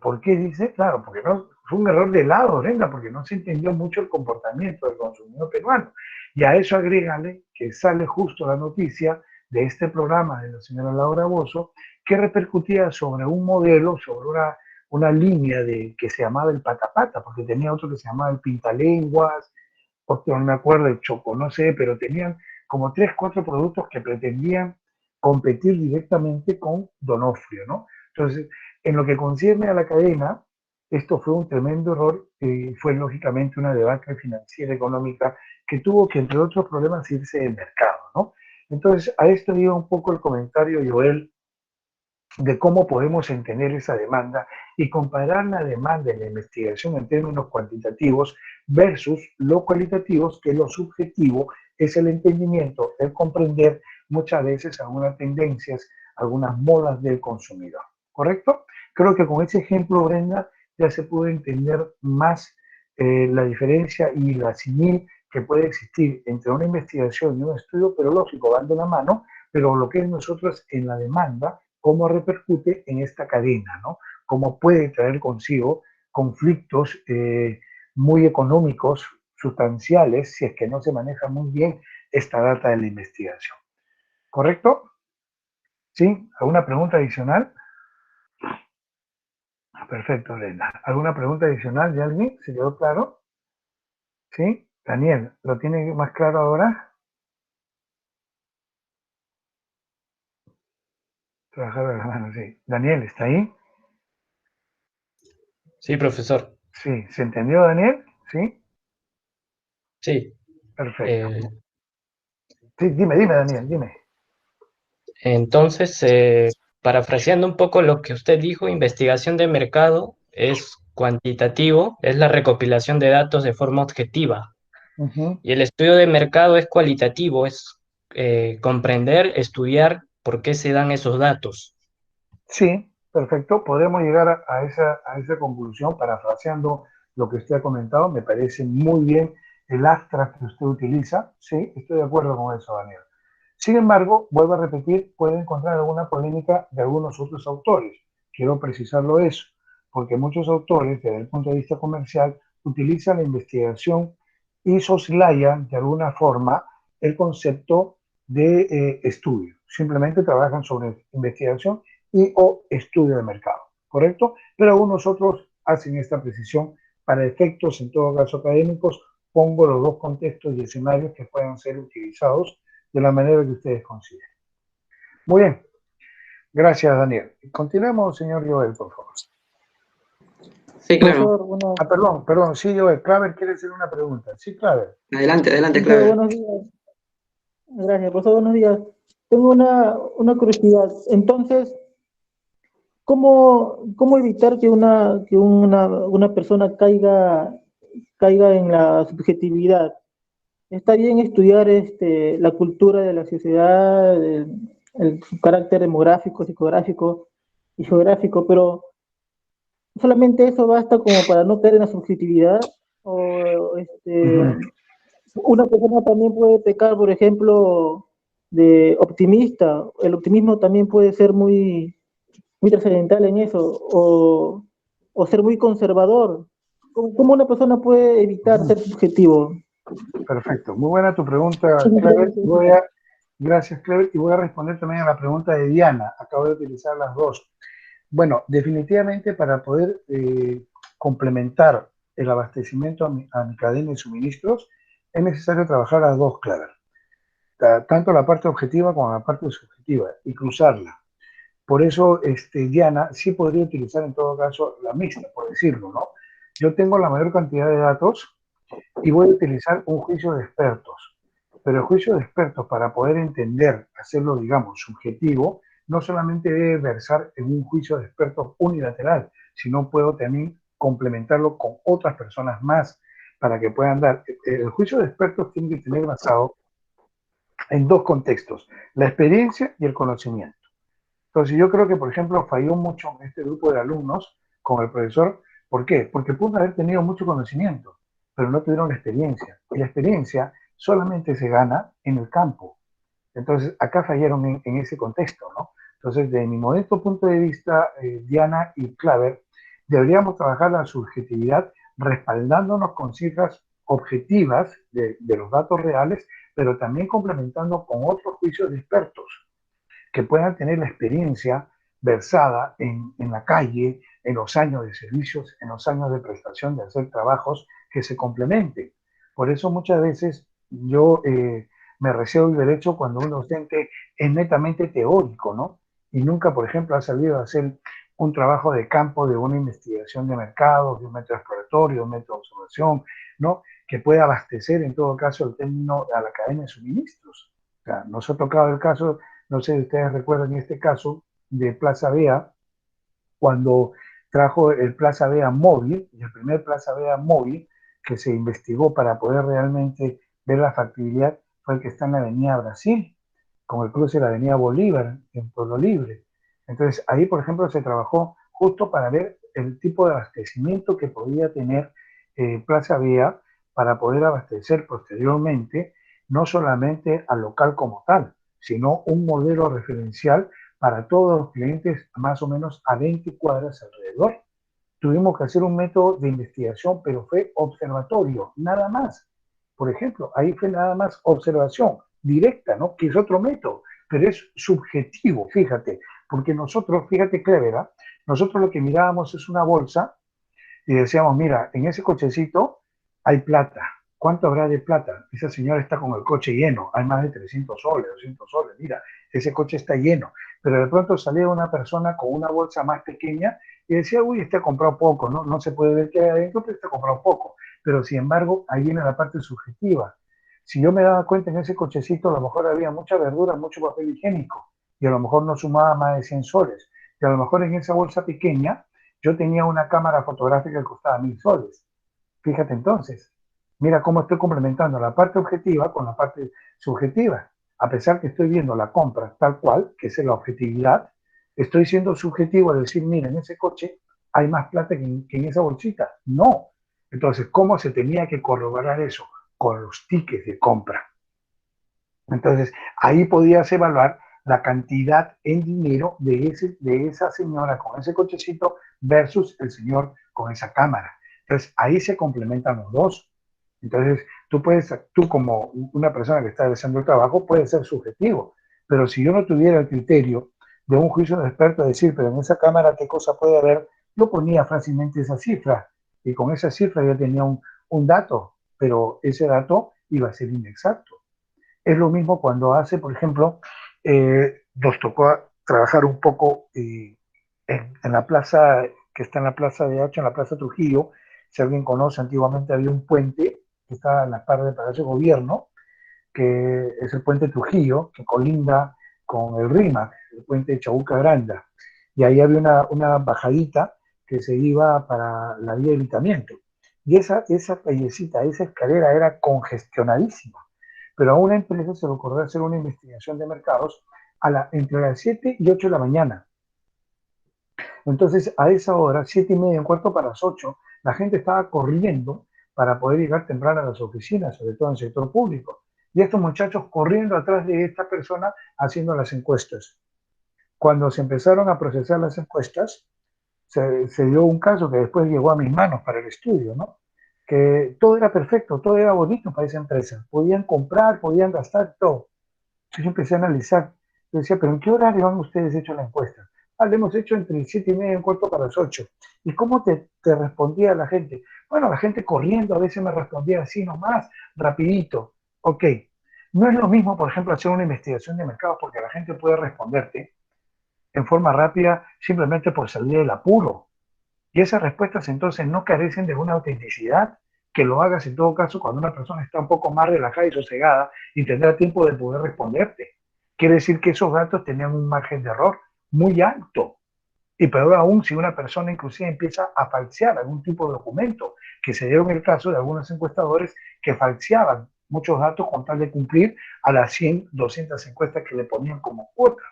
¿Por qué dice? Claro, porque no, fue un error de lado, Brenda, porque no se entendió mucho el comportamiento del consumidor peruano. Y a eso agrégale que sale justo la noticia de este programa de la señora Laura Bozzo, que repercutía sobre un modelo, sobre una línea que se llamaba el patapata, porque tenía otro que se llamaba el pintalenguas, otro no me acuerdo, el choco, no sé, pero tenían como 3, 4 productos que pretendían competir directamente con Donofrio, ¿no? Entonces, en lo que concierne a la cadena, esto fue un tremendo error, fue lógicamente una debacle financiera económica que tuvo que, entre otros problemas, irse del mercado, ¿no? Entonces, a esto iba un poco el comentario, Joel, de cómo podemos entender esa demanda y comparar la demanda en la investigación en términos cuantitativos versus lo cualitativos, que lo subjetivo es el entendimiento, el comprender muchas veces algunas tendencias, algunas modas del consumidor. ¿Correcto? Creo que con ese ejemplo, Brenda, ya se puede entender más la diferencia y la simil que puede existir entre una investigación y un estudio, pero lógico, van de la mano, pero lo que es nosotros en la demanda, cómo repercute en esta cadena, ¿no? Cómo puede traer consigo conflictos muy económicos, sustanciales, si es que no se maneja muy bien esta data de la investigación. ¿Correcto? ¿Sí? ¿Alguna pregunta adicional? Perfecto, Elena. ¿Alguna pregunta adicional de alguien? ¿Se quedó claro? ¿Sí? Daniel, ¿lo tiene más claro ahora? Trabajar de la mano, sí. Daniel, ¿está ahí? Sí, profesor. Sí, ¿se entendió, Daniel? ¿Sí? Sí. Perfecto. Sí, dime, Daniel, dime. Entonces, parafraseando un poco lo que usted dijo, investigación de mercado es cuantitativo, es la recopilación de datos de forma objetiva. Y el estudio de mercado es cualitativo, es comprender, estudiar por qué se dan esos datos. Sí, perfecto. Podemos llegar a esa conclusión parafraseando lo que usted ha comentado. Me parece muy bien el abstract que usted utiliza. Sí, estoy de acuerdo con eso, Daniel. Sin embargo, vuelvo a repetir, puede encontrar alguna polémica de algunos otros autores. Quiero precisarlo eso, porque muchos autores, desde el punto de vista comercial, utilizan la investigación y soslayan de alguna forma el concepto de estudio. Simplemente trabajan sobre investigación y o estudio de mercado, ¿correcto? Pero algunos otros hacen esta precisión para efectos, en todo caso académicos. Pongo los dos contextos y escenarios que puedan ser utilizados de la manera que ustedes consideren. Muy bien. Gracias, Daniel. Continuemos, señor Joel, por favor. Sí, claro. Perdón, sí, Joel. Claver quiere hacer una pregunta. Sí, Claver. Adelante, Profesor, Claver. buenos días. Gracias, profesor, buenos días. Tengo una curiosidad. Entonces, ¿cómo evitar que una persona caiga en la subjetividad? Está bien estudiar la cultura de la sociedad, su carácter demográfico, psicográfico y geográfico, pero solamente eso basta como para no caer en la subjetividad. O una persona también puede pecar, por ejemplo, de optimista. El optimismo también puede ser muy trascendental en eso, o ser muy conservador. ¿Cómo una persona puede evitar ser subjetivo? Perfecto. Muy buena tu pregunta, Sí, Clever. gracias. Gracias, Clever. Y voy a responder también a la pregunta de Diana. Acabo de utilizar las dos. Bueno, definitivamente para poder complementar el abastecimiento a mi cadena de suministros, es necesario trabajar las dos, Clever. Tanto la parte objetiva como la parte subjetiva y cruzarla. Por eso, Diana sí podría utilizar en todo caso la mixta, por decirlo, ¿no? Yo tengo la mayor cantidad de datos y voy a utilizar un juicio de expertos. Pero el juicio de expertos, para poder entender, hacerlo, digamos, subjetivo, no solamente debe versar en un juicio de expertos unilateral, sino puedo también complementarlo con otras personas más para que puedan dar. El juicio de expertos tiene que tener basado en dos contextos, la experiencia y el conocimiento. Entonces yo creo que, por ejemplo, falló mucho en este grupo de alumnos con el profesor. ¿Por qué? Porque pudo haber tenido mucho conocimiento, pero no tuvieron la experiencia. Y la experiencia solamente se gana en el campo. Entonces acá fallaron en ese contexto, ¿no? Entonces, de mi modesto punto de vista, Diana y Claver, deberíamos trabajar la subjetividad respaldándonos con cifras objetivas de los datos reales, pero también complementando con otros juicios de expertos que puedan tener la experiencia versada en la calle, en los años de servicios, en los años de prestación, de hacer trabajos que se complementen. Por eso muchas veces yo me reservo el derecho cuando un docente es netamente teórico, ¿no? Y nunca, por ejemplo, ha salido a hacer un trabajo de campo, de una investigación de mercados, de un método exploratorio, de un método de observación, ¿no? Que pueda abastecer en todo caso el término a la cadena de suministros. O sea, nos ha tocado el caso, no sé si ustedes recuerdan este caso de Plaza Vea, cuando trajo el Plaza Vea móvil, y el primer Plaza Vea móvil que se investigó para poder realmente ver la factibilidad fue el que está en la Avenida Brasil, con el cruce de la Avenida Bolívar, en Pueblo Libre. Entonces, ahí, por ejemplo, se trabajó justo para ver el tipo de abastecimiento que podía tener Plaza Vea para poder abastecer posteriormente no solamente al local como tal, sino un modelo referencial para todos los clientes más o menos a 20 cuadras alrededor. Tuvimos que hacer un método de investigación, pero fue observatorio, nada más. Por ejemplo, ahí fue nada más observación directa, ¿no? Que es otro método, pero es subjetivo, fíjate, porque nosotros, fíjate, Clever, ¿eh? Nosotros lo que mirábamos es una bolsa y decíamos, mira, en ese cochecito hay plata. ¿Cuánto habrá de plata? Esa señora está con el coche lleno, hay más de 300 soles, 200 soles, mira, ese coche está lleno. Pero de pronto salía una persona con una bolsa más pequeña y decía, uy, este ha comprado poco, ¿no? No se puede ver qué hay adentro, pero este ha comprado poco. Pero sin embargo, ahí viene la parte subjetiva. Si yo me daba cuenta en ese cochecito, a lo mejor había mucha verdura, mucho papel higiénico, y a lo mejor no sumaba más de 100 soles. Y a lo mejor en esa bolsa pequeña yo tenía una cámara fotográfica que costaba 1000 soles. Fíjate entonces, mira cómo estoy complementando la parte objetiva con la parte subjetiva. A pesar que estoy viendo la compra tal cual, que es la objetividad, estoy siendo subjetivo al decir, mira, en ese coche hay más plata que en esa bolsita. No. Entonces, ¿cómo se tenía que corroborar eso? Con los tickets de compra. Entonces, ahí podías evaluar la cantidad en dinero de esa señora con ese cochecito versus el señor con esa cámara. Entonces, ahí se complementan los dos. Entonces, tú como una persona que está realizando el trabajo, puedes ser subjetivo. Pero si yo no tuviera el criterio de un juicio de experto, decir, pero en esa cámara, ¿qué cosa puede haber? Yo ponía fácilmente esa cifra. Y con esa cifra ya tenía un dato, pero ese dato iba a ser inexacto. Es lo mismo cuando hace, por ejemplo, nos tocó trabajar un poco en la plaza, que está en la plaza de Hacho, en la plaza Trujillo. Si alguien conoce, antiguamente había un puente que está en la par del Palacio de Gobierno, que es el puente Trujillo, que colinda con el RIMAC, el puente de Chabuca Granda. Y ahí había una bajadita que se iba para la vía de evitamiento. Y esa callecita, esa escalera era congestionadísima. Pero a una empresa se le ocurrió hacer una investigación de mercados entre las 7 y 8 de la mañana. Entonces, a esa hora, 7 y media, un cuarto para las 8, la gente estaba corriendo para poder llegar temprano a las oficinas, sobre todo en el sector público. Y estos muchachos corriendo atrás de esta persona haciendo las encuestas. Cuando se empezaron a procesar las encuestas, se dio un caso que después llegó a mis manos para el estudio, ¿no? que todo era perfecto, todo era bonito para esa empresa. Podían comprar, podían gastar, todo. Entonces yo empecé a analizar. Yo decía, ¿pero en qué horario han ustedes hecho la encuesta? Ah, la hemos hecho entre 7:30 y 7:45. ¿Y cómo te respondía la gente? Bueno, la gente corriendo a veces me respondía así nomás, rapidito. Ok, no es lo mismo, por ejemplo, hacer una investigación de mercados porque la gente puede responderte en forma rápida simplemente por salir del apuro. Y esas respuestas entonces no carecen de una autenticidad que lo hagas en todo caso cuando una persona está un poco más relajada y sosegada y tendrá tiempo de poder responderte. Quiere decir que esos datos tenían un margen de error muy alto. Y peor aún si una persona inclusive empieza a falsear algún tipo de documento, que se dio en el caso de algunos encuestadores que falseaban muchos datos con tal de cumplir a las 100, 200 encuestas que le ponían como cuota.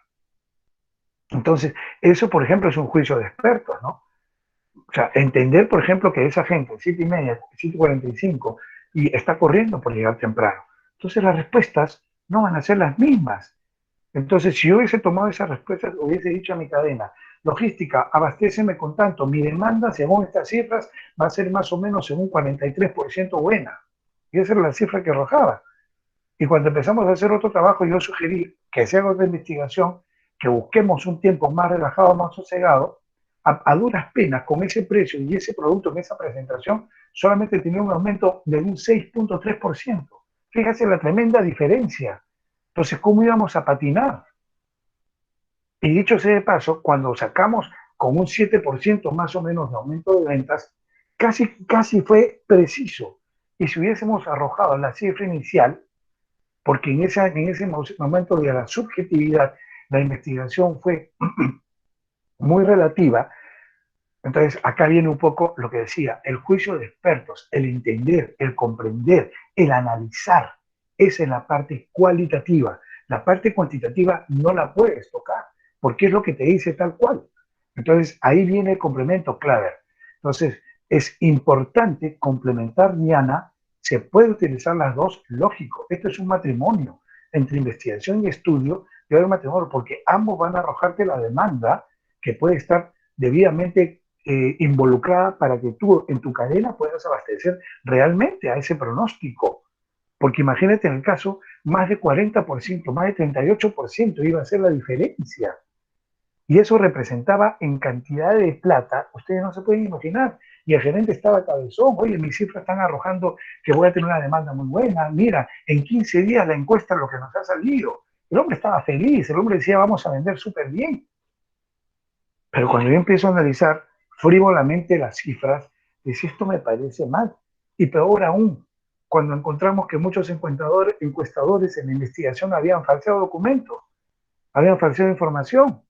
Entonces, eso, por ejemplo, es un juicio de expertos, ¿no? O sea, entender, por ejemplo, que esa gente, 7:30, 7:45, y está corriendo por llegar temprano. Entonces, las respuestas no van a ser las mismas. Entonces, si yo hubiese tomado esas respuestas, hubiese dicho a mi cadena, logística, abastéceme con tanto, mi demanda, según estas cifras, va a ser más o menos en un 43% buena. Y esa era la cifra que arrojaba. Y cuando empezamos a hacer otro trabajo, yo sugerí que se haga otra investigación, que busquemos un tiempo más relajado, más sosegado, a duras penas, con ese precio y ese producto en esa presentación, solamente tenía un aumento de un 6.3%. Fíjate la tremenda diferencia. Entonces, ¿cómo íbamos a patinar? Y dicho sea de paso, cuando sacamos con un 7% más o menos de aumento de ventas, casi fue preciso. Y si hubiésemos arrojado la cifra inicial, porque en ese momento de la subjetividad, la investigación fue muy relativa. Entonces, acá viene un poco lo que decía, el juicio de expertos, el entender, el comprender, el analizar. Esa es la parte cualitativa. La parte cuantitativa no la puedes tocar, porque es lo que te dice tal cual. Entonces, ahí viene el complemento clave. Entonces, es importante complementar, Diana, se puede utilizar las dos, lógico. Esto es un matrimonio entre investigación y estudio, y hay un matrimonio, porque ambos van a arrojarte la demanda que puede estar debidamente involucrada para que tú en tu cadena puedas abastecer realmente a ese pronóstico. Porque imagínate en el caso, más de 40%, más de 38% iba a ser la diferencia. Y eso representaba en cantidad de plata, ustedes no se pueden imaginar. Y el gerente estaba cabezón, oye, mis cifras están arrojando que voy a tener una demanda muy buena, mira, en 15 días la encuesta es lo que nos ha salido. El hombre estaba feliz, el hombre decía, vamos a vender súper bien. Pero cuando yo empiezo a analizar frívolamente las cifras, dice, esto me parece mal. Y peor aún, cuando encontramos que muchos encuestadores en la investigación habían falseado documentos, habían falseado información.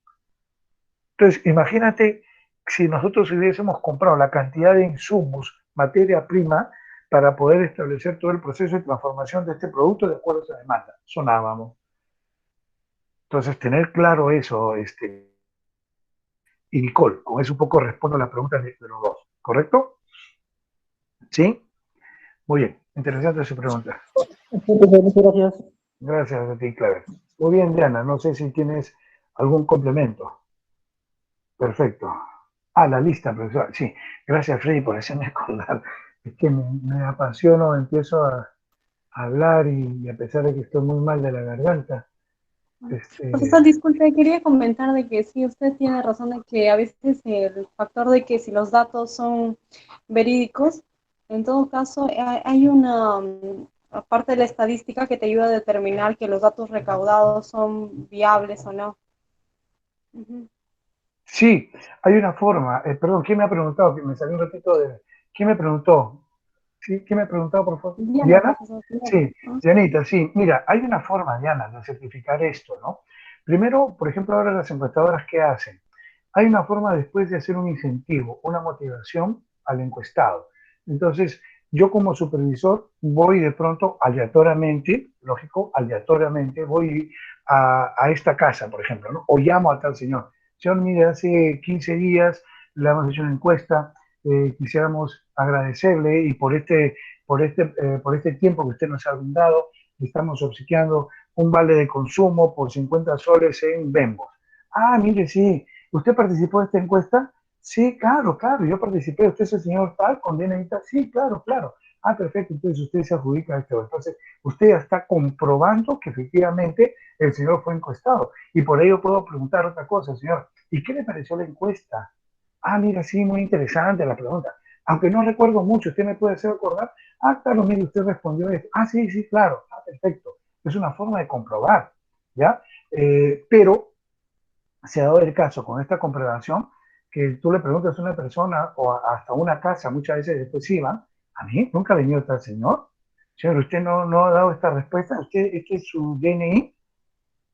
Entonces, imagínate si nosotros hubiésemos comprado la cantidad de insumos, materia prima, para poder establecer todo el proceso de transformación de este producto de acuerdo a esa demanda. Sonábamos. Entonces, tener claro eso, y Nicole, con eso un poco respondo a las preguntas de los dos, ¿correcto? ¿Sí? Muy bien, interesante su pregunta. Muchas gracias. Gracias a ti, Claver. Muy bien, Diana, no sé si tienes algún complemento. Perfecto. Ah, la lista, profesor. Sí, gracias, Freddy, por hacerme acordar. Es que me apasiono, empiezo a hablar y a pesar de que estoy muy mal de la garganta. Profesor, disculpe, quería comentar de que sí, usted tiene razón de que a veces el factor de que si los datos son verídicos, en todo caso hay una parte de la estadística que te ayuda a determinar que los datos recaudados son viables o no. Sí, hay una forma. Perdón, ¿quién me ha preguntado? Que me salió un ratito de... ¿Quién me preguntó? ¿Sí? ¿Quién me ha preguntado, por favor? ¿Diana? Sí, Dianita, sí. Mira, hay una forma, Diana, de certificar esto, ¿no? Primero, por ejemplo, ahora las encuestadoras, ¿qué hacen? Hay una forma después de hacer un incentivo, una motivación al encuestado. Entonces, yo como supervisor voy de pronto aleatoriamente, lógico, aleatoriamente, voy a esta casa, por ejemplo, ¿no? O llamo a tal señor. Señor, mire, hace 15 días le hemos hecho una encuesta, quisiéramos agradecerle y por este tiempo que usted nos ha brindado, estamos obsequiando un vale de consumo por 50 soles en Bembos. Ah, mire, sí, ¿usted participó de esta encuesta? Sí, claro, claro, yo participé, usted es el señor tal, con DNI tal, sí, claro, claro. Ah, perfecto, entonces usted se adjudica esto. Entonces, usted ya está comprobando que efectivamente el señor fue encuestado. Y por ello puedo preguntar otra cosa, señor. ¿Y qué le pareció la encuesta? Ah, mira, sí, muy interesante la pregunta. Aunque no recuerdo mucho, ¿usted me puede hacer acordar? Ah, claro, mire, usted respondió esto. Ah, sí, sí, claro. Ah, perfecto. Es una forma de comprobar, ¿ya? Pero se ha dado el caso con esta comprobación que tú le preguntas a una persona o hasta una casa, muchas veces después iban, a mí nunca ha venido tal señor. Señor, usted no ha dado esta respuesta, usted, este es su DNI.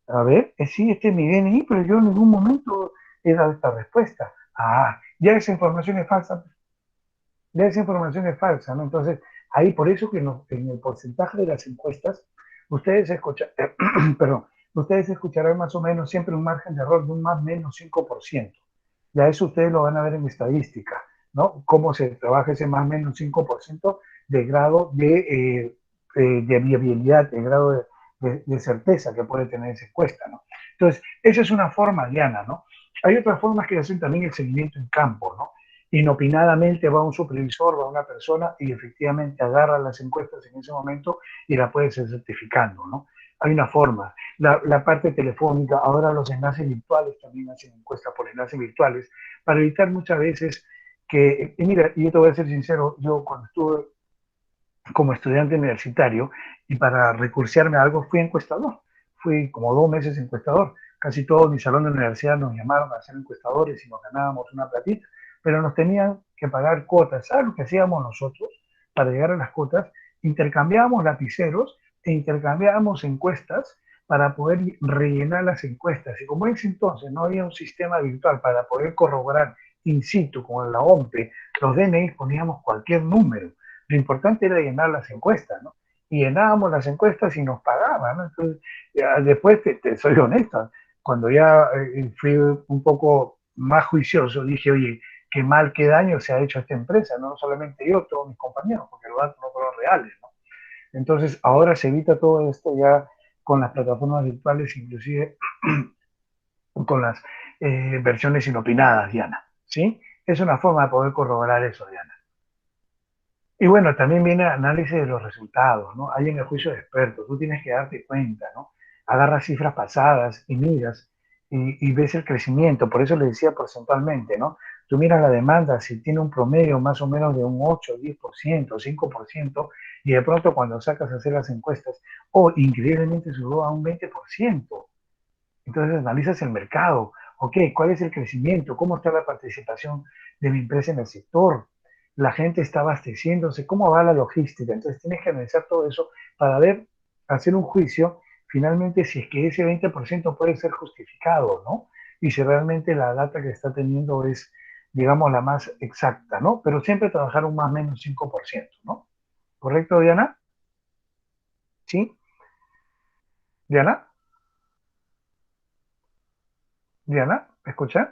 A ver, sí, este es mi DNI, pero yo en ningún momento he dado esta respuesta. Ah, ya esa información es falsa, ya esa información es falsa, ¿no? Entonces, ahí por eso que no, en el porcentaje de las encuestas, ustedes escuchan, perdón, ustedes escucharán más o menos siempre un margen de error de un más o menos 5%. Ya eso ustedes lo van a ver en estadística, ¿no? Cómo se trabaja ese más o menos 5% de grado de viabilidad, de grado de certeza que puede tener esa encuesta, ¿no? Entonces, esa es una forma, Diana, ¿no? Hay otras formas que hacen también el seguimiento en campo, ¿no? Inopinadamente va un supervisor, va una persona y efectivamente agarra las encuestas en ese momento y la puede ser certificando, ¿no? Hay una forma. La parte telefónica, ahora los enlaces virtuales también hacen encuestas por enlaces virtuales para evitar muchas veces que, y mira, y yo te voy a ser sincero, yo cuando estuve como estudiante universitario y para recursearme a algo fui encuestador. Fui como 2 meses encuestador. Casi todo mi salón de universidad nos llamaron a ser encuestadores y nos ganábamos una platita, pero nos tenían que pagar cuotas. ¿Sabes lo que hacíamos nosotros para llegar a las cuotas? Intercambiábamos lapiceros e intercambiábamos encuestas para poder rellenar las encuestas. Y como en ese entonces no había un sistema virtual para poder corroborar in situ, como en la OMPE, los DNI poníamos cualquier número. Lo importante era llenar las encuestas, ¿no? Y llenábamos las encuestas y nos pagaban, ¿no? Entonces, después, te soy honesto, cuando ya fui un poco más juicioso, dije, oye, qué mal, qué daño se ha hecho a esta empresa, no solamente yo, todos mis compañeros, porque los datos no fueron reales, ¿no? Entonces, ahora se evita todo esto ya con las plataformas virtuales, inclusive con las versiones inopinadas, Diana, ¿sí? Es una forma de poder corroborar eso, Diana. Y bueno, también viene el análisis de los resultados, ¿no? Hay en el juicio de expertos, tú tienes que darte cuenta, ¿no? Agarras cifras pasadas y miras y ves el crecimiento, por eso le decía porcentualmente, ¿no? Tú miras la demanda, si tiene un promedio más o menos de un 8, 10%, 5%, y de pronto cuando sacas a hacer las encuestas, increíblemente subió a un 20%. Entonces analizas el mercado, ok, ¿cuál es el crecimiento? ¿Cómo está la participación de mi empresa en el sector? La gente está abasteciéndose, ¿cómo va la logística? Entonces tienes que analizar todo eso para ver, hacer un juicio, finalmente si es que ese 20% puede ser justificado, ¿no? Y si realmente la data que está teniendo es, digamos, la más exacta, ¿no? Pero siempre trabajar un más o menos 5%, ¿no? ¿Correcto, Diana? ¿Sí? ¿Diana? ¿Diana? ¿Me escuchas?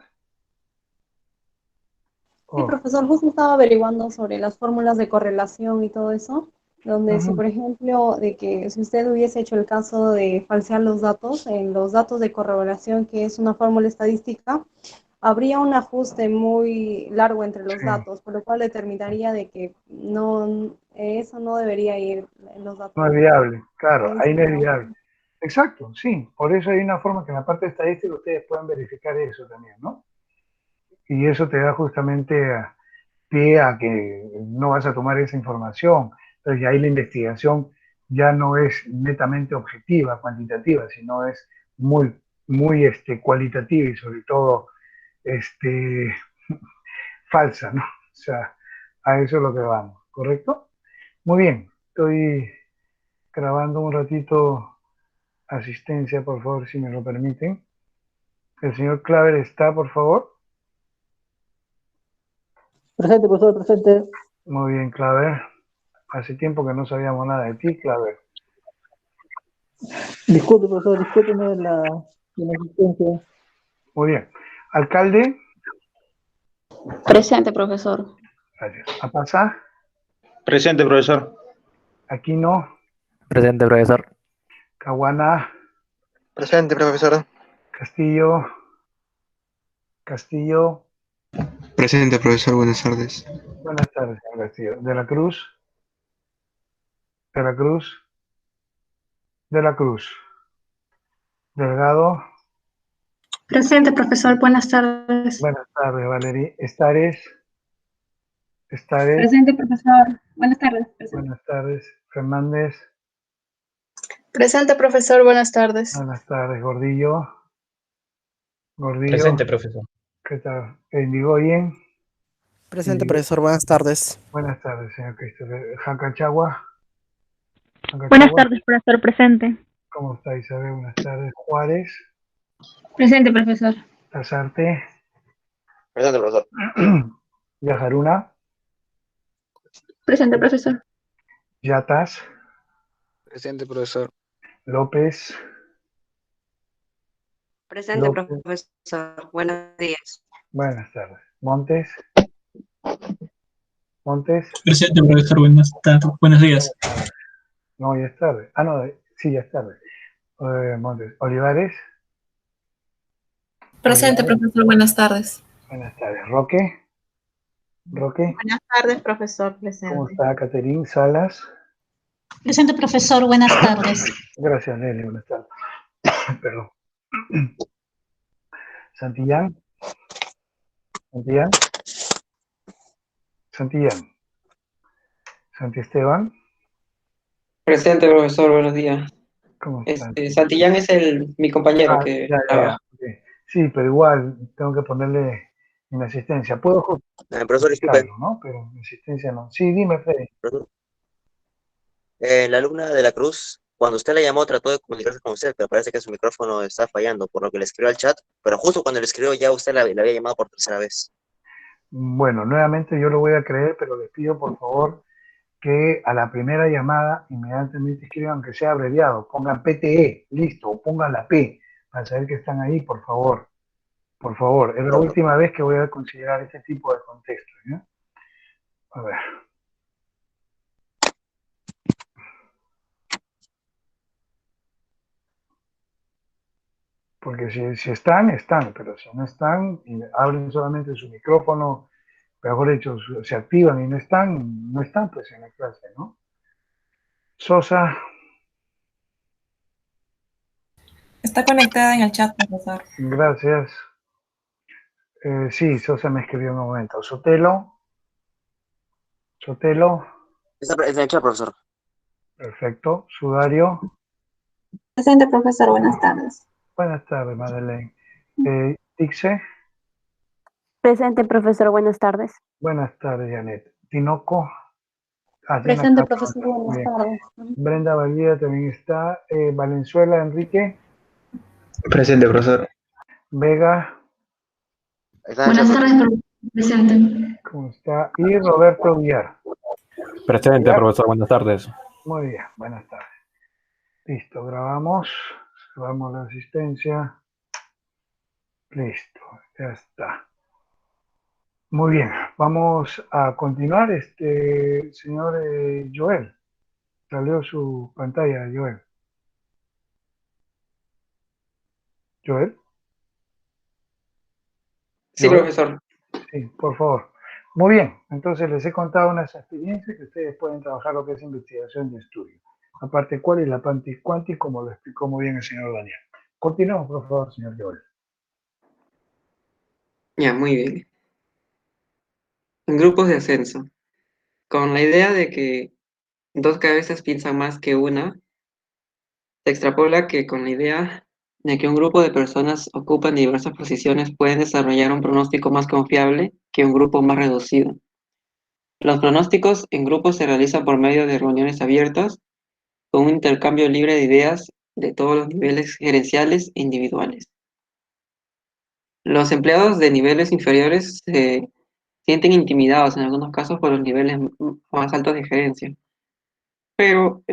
Sí, profesor, justo estaba averiguando sobre las fórmulas de correlación y todo eso, donde si, por ejemplo, de que si usted hubiese hecho el caso de falsear los datos, en los datos de correlación, que es una fórmula estadística, habría un ajuste muy largo entre los datos, por lo cual determinaría de que no, eso no debería ir en los datos. No es viable, claro, ahí no es viable. Exacto, sí, por eso hay una forma que en la parte estadística ustedes puedan verificar eso también, ¿no? Y eso te da justamente pie a que no vas a tomar esa información. Entonces, ahí la investigación ya no es netamente objetiva, cuantitativa, sino es muy, muy cualitativa y sobre todo este, falsa, ¿no? O sea, a eso es lo que vamos, ¿correcto? Muy bien, estoy grabando un ratito asistencia, por favor, si me lo permiten. El señor Claver está, por favor. Presente, profesor, presente. Muy bien, Claver. Hace tiempo que no sabíamos nada de ti, Claver. Disculpe, profesor, discúlpeme la asistencia. Muy bien. Alcalde. Presente, profesor. Gracias. ¿Apasa? Presente, profesor. Aquino. Presente, profesor. Caguana. Presente, profesor. Castillo. Castillo. Presente, profesor, buenas tardes. Buenas tardes, señor Castillo. De la Cruz. De la Cruz. De la Cruz. Delgado. Presente, profesor. Buenas tardes. Buenas tardes, Valerie. Estares. Estares. Presente, profesor. Buenas tardes. Presente. Buenas tardes. Fernández. Presente, profesor. Buenas tardes. Buenas tardes, Gordillo. Gordillo. Presente, profesor. ¿Qué tal? Indigoyen. Presente, profesor. Buenas tardes. Buenas tardes, señor Christopher. Jancachagua. Buenas tardes, profesor. Presente. ¿Cómo está, Isabel? Buenas tardes. Juárez. Presente, profesor. Casarte. Presente, profesor. Yajaruna. Presente, profesor. Yatas. Presente, profesor. López. Presente, López. profesor. Buenos días. Buenas tardes. Montes. Montes. Presente, profesor. Buenas tardes. Buenos días. No, ya es tarde. Ah, no, sí, ya es tarde. Montes. Olivares. Presente, Olivares. profesor. Buenas tardes. Buenas tardes. Roque. Roque. Buenas tardes, profesor. ¿Cómo Presente. está, Caterín? Salas. Presente, profesor. Buenas tardes. Gracias, Nelly. Buenas tardes. Perdón. Santillán. Santillán. Santillán. Santi Esteban. Presente, profesor, buenos días. ¿Cómo está? Santillán es mi compañero que Ya. trabaja. Okay. Sí, pero igual tengo que ponerle en asistencia. Puedo Profesor, disculpe. ¿no? Pero en asistencia no. Sí, dime, Freddy. La alumna de la Cruz, cuando usted la llamó, trató de comunicarse con usted, pero parece que su micrófono está fallando, por lo que le escribió al chat, pero justo cuando le escribió ya usted la había llamado por tercera vez. Bueno, nuevamente yo lo voy a creer, pero les pido por favor que a la primera llamada inmediatamente escriban, aunque sea abreviado, pongan PTE, listo, o pongan la P, para saber que están ahí, por favor. Por favor, es la última vez que voy a considerar este tipo de contextos, ¿ya? A ver. Porque si están, están, pero si no están, y abren solamente su micrófono, mejor dicho, se activan y no están, pues en la clase, ¿no? Sosa. Está conectada en el chat, profesor. Gracias. Sí, Sosa me escribió en un momento. Sotelo. Sotelo. Está en el chat, profesor. Perfecto. Sudario. Presente, profesor. Buenas tardes. Buenas tardes, Madeleine. Tixe. Presente, profesor. Buenas tardes. Buenas tardes, Janet. Tinoco. Presente, profesor. Buenas tardes. Brenda Valida también está. Valenzuela, Enrique. Presente, profesor. Vega. Buenas tardes, profesor. Presente. ¿Cómo está? Y Roberto Villar. Presente, profesor. Buenas tardes. Muy bien, buenas tardes. Listo, grabamos. Cerramos la asistencia. Listo, ya está. Muy bien, vamos a continuar. Señor Joel. Salió su pantalla, Joel. Joel. Sí, Joel. profesor. Sí, por favor. Muy bien, entonces les he contado unas experiencias que ustedes pueden trabajar lo que es investigación de estudio. Aparte, ¿cuál es la Panti como lo explicó muy bien el señor Daniel? Continuamos, por favor, señor Joel. Ya, muy bien. En grupos de ascenso. Con la idea de que dos cabezas piensan más que una, se extrapola que con la idea de que un grupo de personas ocupan diversas posiciones pueden desarrollar un pronóstico más confiable que un grupo más reducido. Los pronósticos en grupos se realizan por medio de reuniones abiertas con un intercambio libre de ideas de todos los niveles gerenciales e individuales. Los empleados de niveles inferiores se sienten intimidados en algunos casos por los niveles más altos de gerencia, pero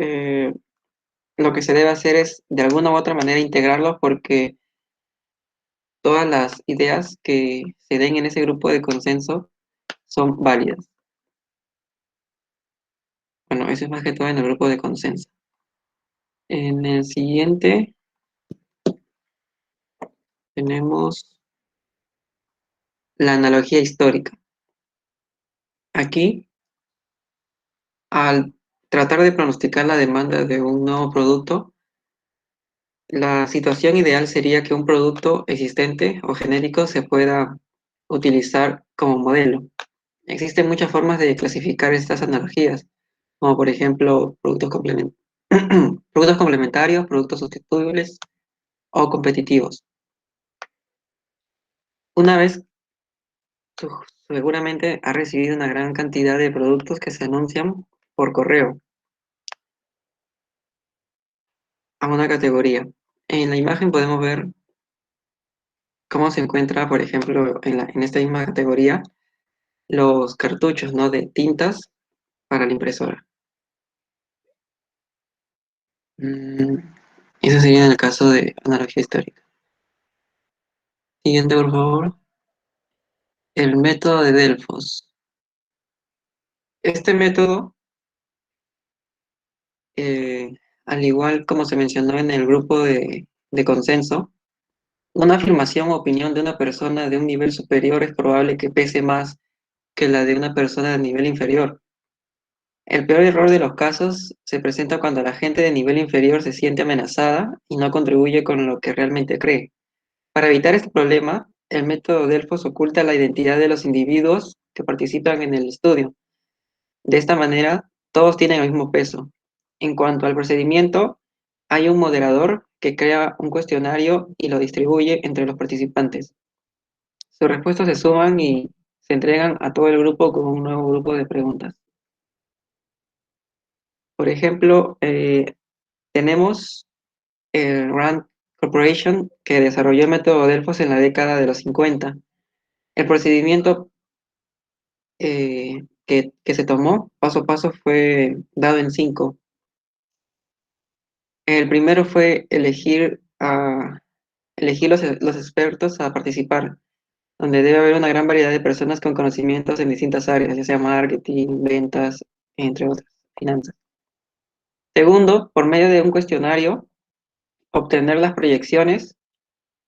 lo que se debe hacer es de alguna u otra manera integrarlos porque todas las ideas que se den en ese grupo de consenso son válidas. Bueno, eso es más que todo en el grupo de consenso. En el siguiente tenemos la analogía histórica. Aquí, al tratar de pronosticar la demanda de un nuevo producto, la situación ideal sería que un producto existente o genérico se pueda utilizar como modelo. Existen muchas formas de clasificar estas analogías, como por ejemplo productos complementarios, productos sustituibles o competitivos. Una vez, seguramente ha recibido una gran cantidad de productos que se anuncian por correo a una categoría. En la imagen podemos ver cómo se encuentra, por ejemplo, en esta misma categoría, los cartuchos, ¿no?, de tintas para la impresora. Eso sería en el caso de analogía histórica. Siguiente, por favor. El método de Delfos. Este método, al igual como se mencionó en el grupo de consenso, una afirmación o opinión de una persona de un nivel superior es probable que pese más que la de una persona de nivel inferior. El peor error de los casos se presenta cuando la gente de nivel inferior se siente amenazada y no contribuye con lo que realmente cree. Para evitar este problema, el método Delfos oculta la identidad de los individuos que participan en el estudio. De esta manera, todos tienen el mismo peso. En cuanto al procedimiento, hay un moderador que crea un cuestionario y lo distribuye entre los participantes. Sus respuestas se suman y se entregan a todo el grupo con un nuevo grupo de preguntas. Por ejemplo, tenemos el Rand Corporation, que desarrolló el método Delfos en la década de los 50. El procedimiento que se tomó paso a paso fue dado en 5. El primero fue elegir los expertos a participar, donde debe haber una gran variedad de personas con conocimientos en distintas áreas, ya sea marketing, ventas, entre otras, finanzas. Segundo, por medio de un cuestionario, obtener las proyecciones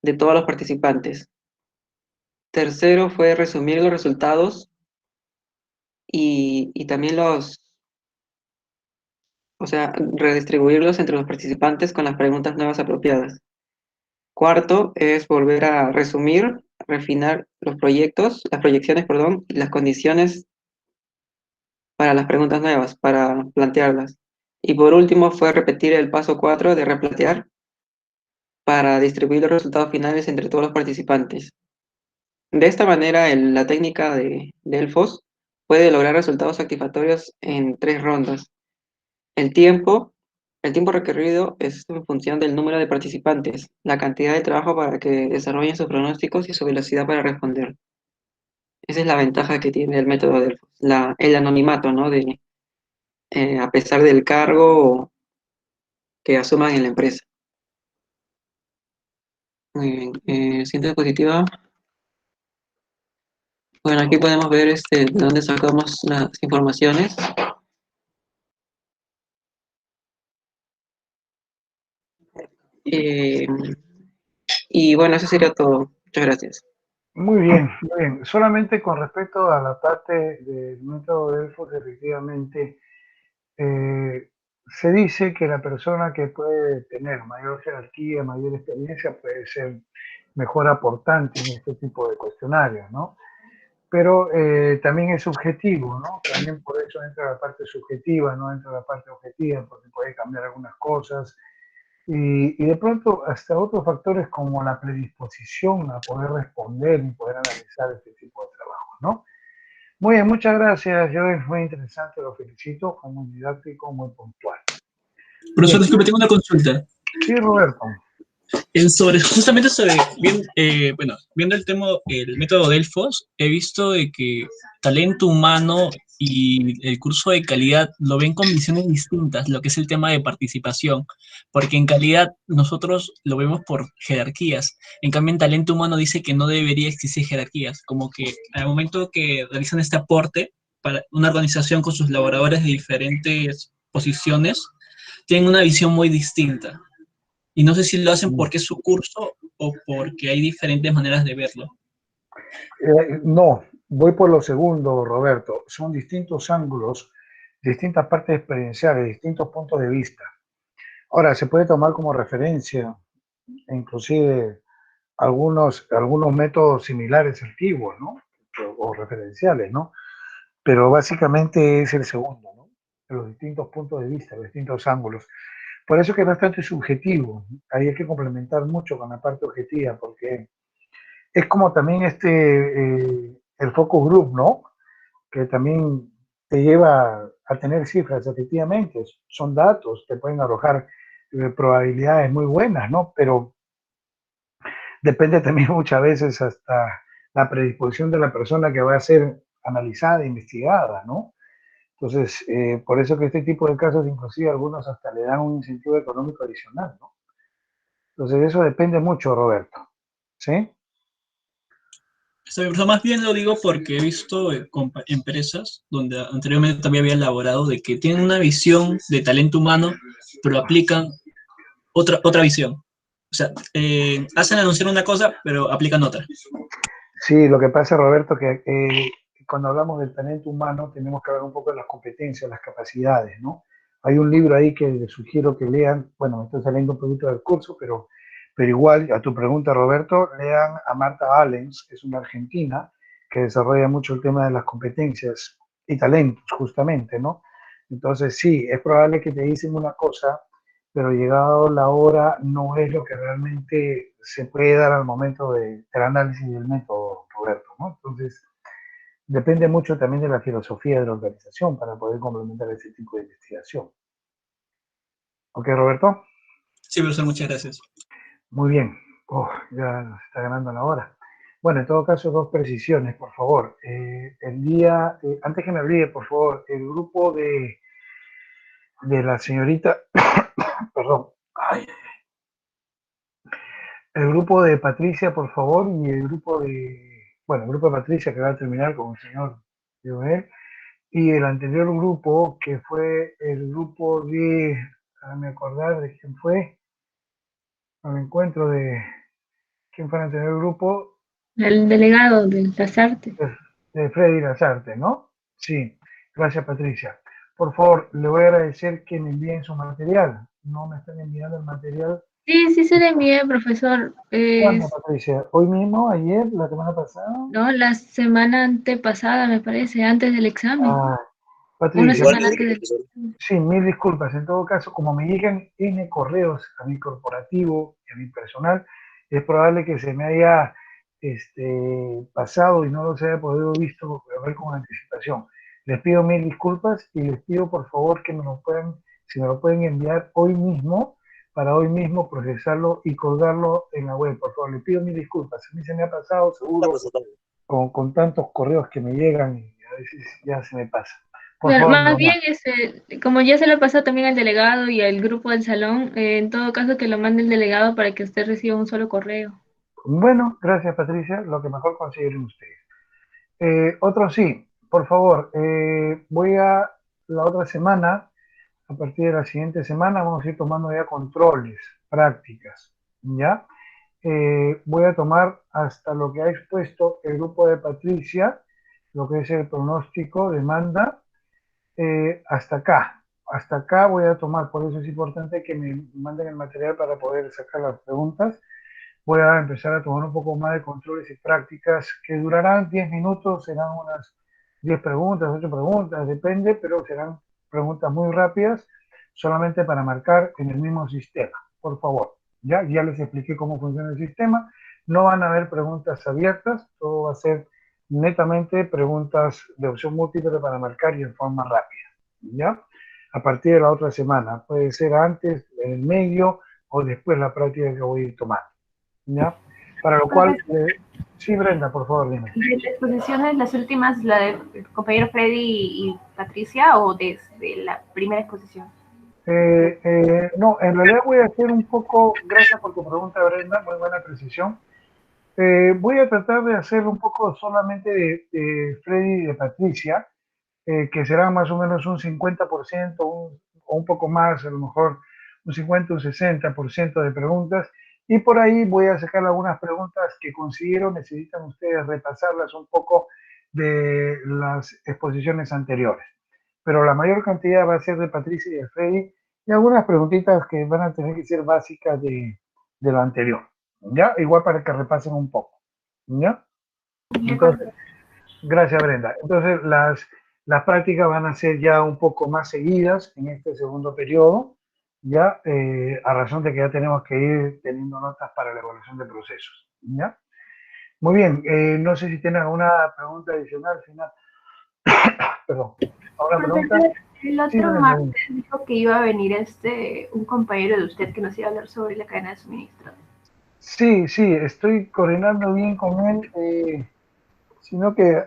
de todos los participantes. Tercero fue resumir los resultados y también redistribuirlos entre los participantes con las preguntas nuevas apropiadas. Cuarto es volver a resumir, refinar las proyecciones, y las condiciones para las preguntas nuevas, para plantearlas. Y por último fue repetir el paso 4 de replantear para distribuir los resultados finales entre todos los participantes. De esta manera, la técnica de Delfos puede lograr resultados satisfactorios en 3 rondas. El tiempo requerido es en función del número de participantes, la cantidad de trabajo para que desarrollen sus pronósticos y su velocidad para responder. Esa es la ventaja que tiene el método Delfos, el anonimato, ¿no?, a pesar del cargo que asuman en la empresa. Muy bien, siguiente diapositiva. Bueno, aquí podemos ver de dónde sacamos las informaciones. Y bueno, eso sería todo. Muchas gracias. Muy bien, muy bien. Solamente con respecto a la parte del método Delfos, efectivamente, se dice que la persona que puede tener mayor jerarquía, mayor experiencia, puede ser mejor aportante en este tipo de cuestionarios, ¿no? Pero también es subjetivo, ¿no? También por eso entra la parte subjetiva, no entra la parte objetiva, porque puede cambiar algunas cosas. Y de pronto hasta otros factores como la predisposición a poder responder y poder analizar este tipo de trabajo, ¿no? Muy bien, muchas gracias, Joel, muy interesante, lo felicito, fue muy didáctico, muy puntual. Profesor, disculpe, tengo una consulta. Sí, Roberto. Justamente sobre, viendo el método Delfos, he visto de que talento humano y el curso de calidad lo ven con visiones distintas, lo que es el tema de participación, porque en calidad nosotros lo vemos por jerarquías, en cambio en talento humano dice que no debería existir jerarquías, como que al momento que realizan este aporte para una organización con sus laboradores de diferentes posiciones, tienen una visión muy distinta. Y no sé si lo hacen porque es su curso o porque hay diferentes maneras de verlo. No, voy por lo segundo, Roberto. Son distintos ángulos, distintas partes experienciales, distintos puntos de vista. Ahora, se puede tomar como referencia, inclusive algunos métodos similares antiguos, ¿no? O referenciales, ¿no? Pero básicamente es el segundo, ¿no? Los distintos puntos de vista, los distintos ángulos. Por eso que es bastante subjetivo. Ahí hay que complementar mucho con la parte objetiva, porque es como también el focus group, ¿no? Que también te lleva a tener cifras, efectivamente, son datos, te pueden arrojar probabilidades muy buenas, ¿no? Pero depende también muchas veces hasta la predisposición de la persona que va a ser analizada, investigada, ¿no? Entonces, por eso que este tipo de casos, inclusive algunos hasta le dan un incentivo económico adicional, ¿no? Entonces, eso depende mucho, Roberto, ¿sí? Pero más bien lo digo porque he visto empresas donde anteriormente también había elaborado de que tienen una visión de talento humano, pero aplican otra visión. O sea, hacen anunciar una cosa, pero aplican otra. Sí, lo que pasa, Roberto, que cuando hablamos del talento humano tenemos que hablar un poco de las competencias, las capacidades, ¿no? Hay un libro ahí que les sugiero que lean, bueno, me estoy saliendo un poquito del curso, pero igual, a tu pregunta, Roberto, lean a Marta Allens, que es una argentina, que desarrolla mucho el tema de las competencias y talentos, justamente, ¿no? Entonces, sí, es probable que te dicen una cosa, pero llegado la hora no es lo que realmente se puede dar al momento del análisis del método, Roberto, ¿no? Entonces, depende mucho también de la filosofía de la organización para poder complementar ese tipo de investigación. ¿Ok, Roberto? Sí, profesor, muchas gracias. Muy bien. Ya nos está ganando la hora. Bueno, en todo caso, dos precisiones, por favor. Antes que me olvide, por favor, el grupo de la señorita, perdón, el grupo de Patricia, por favor, y el grupo de Patricia, que va a terminar con el señor Joel, y el anterior grupo, que fue el grupo de, déjame acordar de quién fue, no me encuentro de quién fue el anterior grupo. El delegado de las artes. De Freddy Lazarte, ¿no? Sí, gracias, Patricia. Por favor, le voy a agradecer que me envíen su material. No me están enviando el material. Sí, se le envié, profesor. ¿Cuándo, Patricia? ¿Hoy mismo? ¿Ayer? ¿La semana pasada? No, la semana antepasada, me parece, antes del examen. Patricia, Una semana antes del examen. Sí, mil disculpas. En todo caso, como me llegan N correos a mi corporativo y a mi personal, es probable que se me haya pasado y no los haya podido ver con anticipación. Les pido mil disculpas y les pido por favor que si me lo pueden enviar hoy mismo, para hoy mismo procesarlo y colgarlo en la web, por favor. Les pido mil disculpas. A mí se me ha pasado, seguro, con tantos correos que me llegan y a veces ya se me pasa. Bueno, más bien, como ya se lo pasó también al delegado y al grupo del salón, en todo caso que lo mande el delegado para que usted reciba un solo correo. Bueno, gracias, Patricia, lo que mejor consideren ustedes. Otro sí, por favor, voy a la otra semana, a partir de la siguiente semana, vamos a ir tomando ya controles, prácticas, ¿ya? Voy a tomar hasta lo que ha expuesto el grupo de Patricia, lo que es el pronóstico, demanda, hasta acá voy a tomar, por eso es importante que me manden el material para poder sacar las preguntas. Voy a empezar a tomar un poco más de controles y prácticas que durarán 10 minutos, serán unas 10 preguntas, 8 preguntas, depende, pero serán preguntas muy rápidas, solamente para marcar en el mismo sistema, por favor. Ya les expliqué cómo funciona el sistema, no van a haber preguntas abiertas, todo va a ser netamente preguntas de opción múltiple para marcar y en forma rápida, ¿ya? A partir de la otra semana, puede ser antes, en el medio o después la práctica que voy a ir tomando, ¿ya? Para lo cual, sí, Brenda, por favor, dime. ¿De las exposiciones, las últimas, la del compañero Freddy y Patricia, o desde la primera exposición? No, en realidad voy a hacer un poco, gracias por tu pregunta, Brenda, muy buena precisión. Voy a tratar de hacer un poco solamente de Freddy y de Patricia, que será más o menos un 50% o un poco más, a lo mejor un 50, un 60% de preguntas, Y por ahí voy a sacar algunas preguntas que considero necesitan ustedes repasarlas un poco de las exposiciones anteriores. Pero la mayor cantidad va a ser de Patricia y de Freddy, y algunas preguntitas que van a tener que ser básicas de lo anterior, ¿ya? Igual para que repasen un poco, ¿ya? Entonces, gracias Brenda. Entonces, las prácticas van a ser ya un poco más seguidas en este segundo periodo, ya a razón de que ya tenemos que ir teniendo notas para la evaluación de procesos, ¿ya? Muy bien, no sé si tienen alguna pregunta adicional final. Perdón. ¿Alguna pregunta? El otro martes dijo que iba a venir un compañero de usted que nos iba a hablar sobre la cadena de suministro. Sí, estoy coordinando bien con él, sino que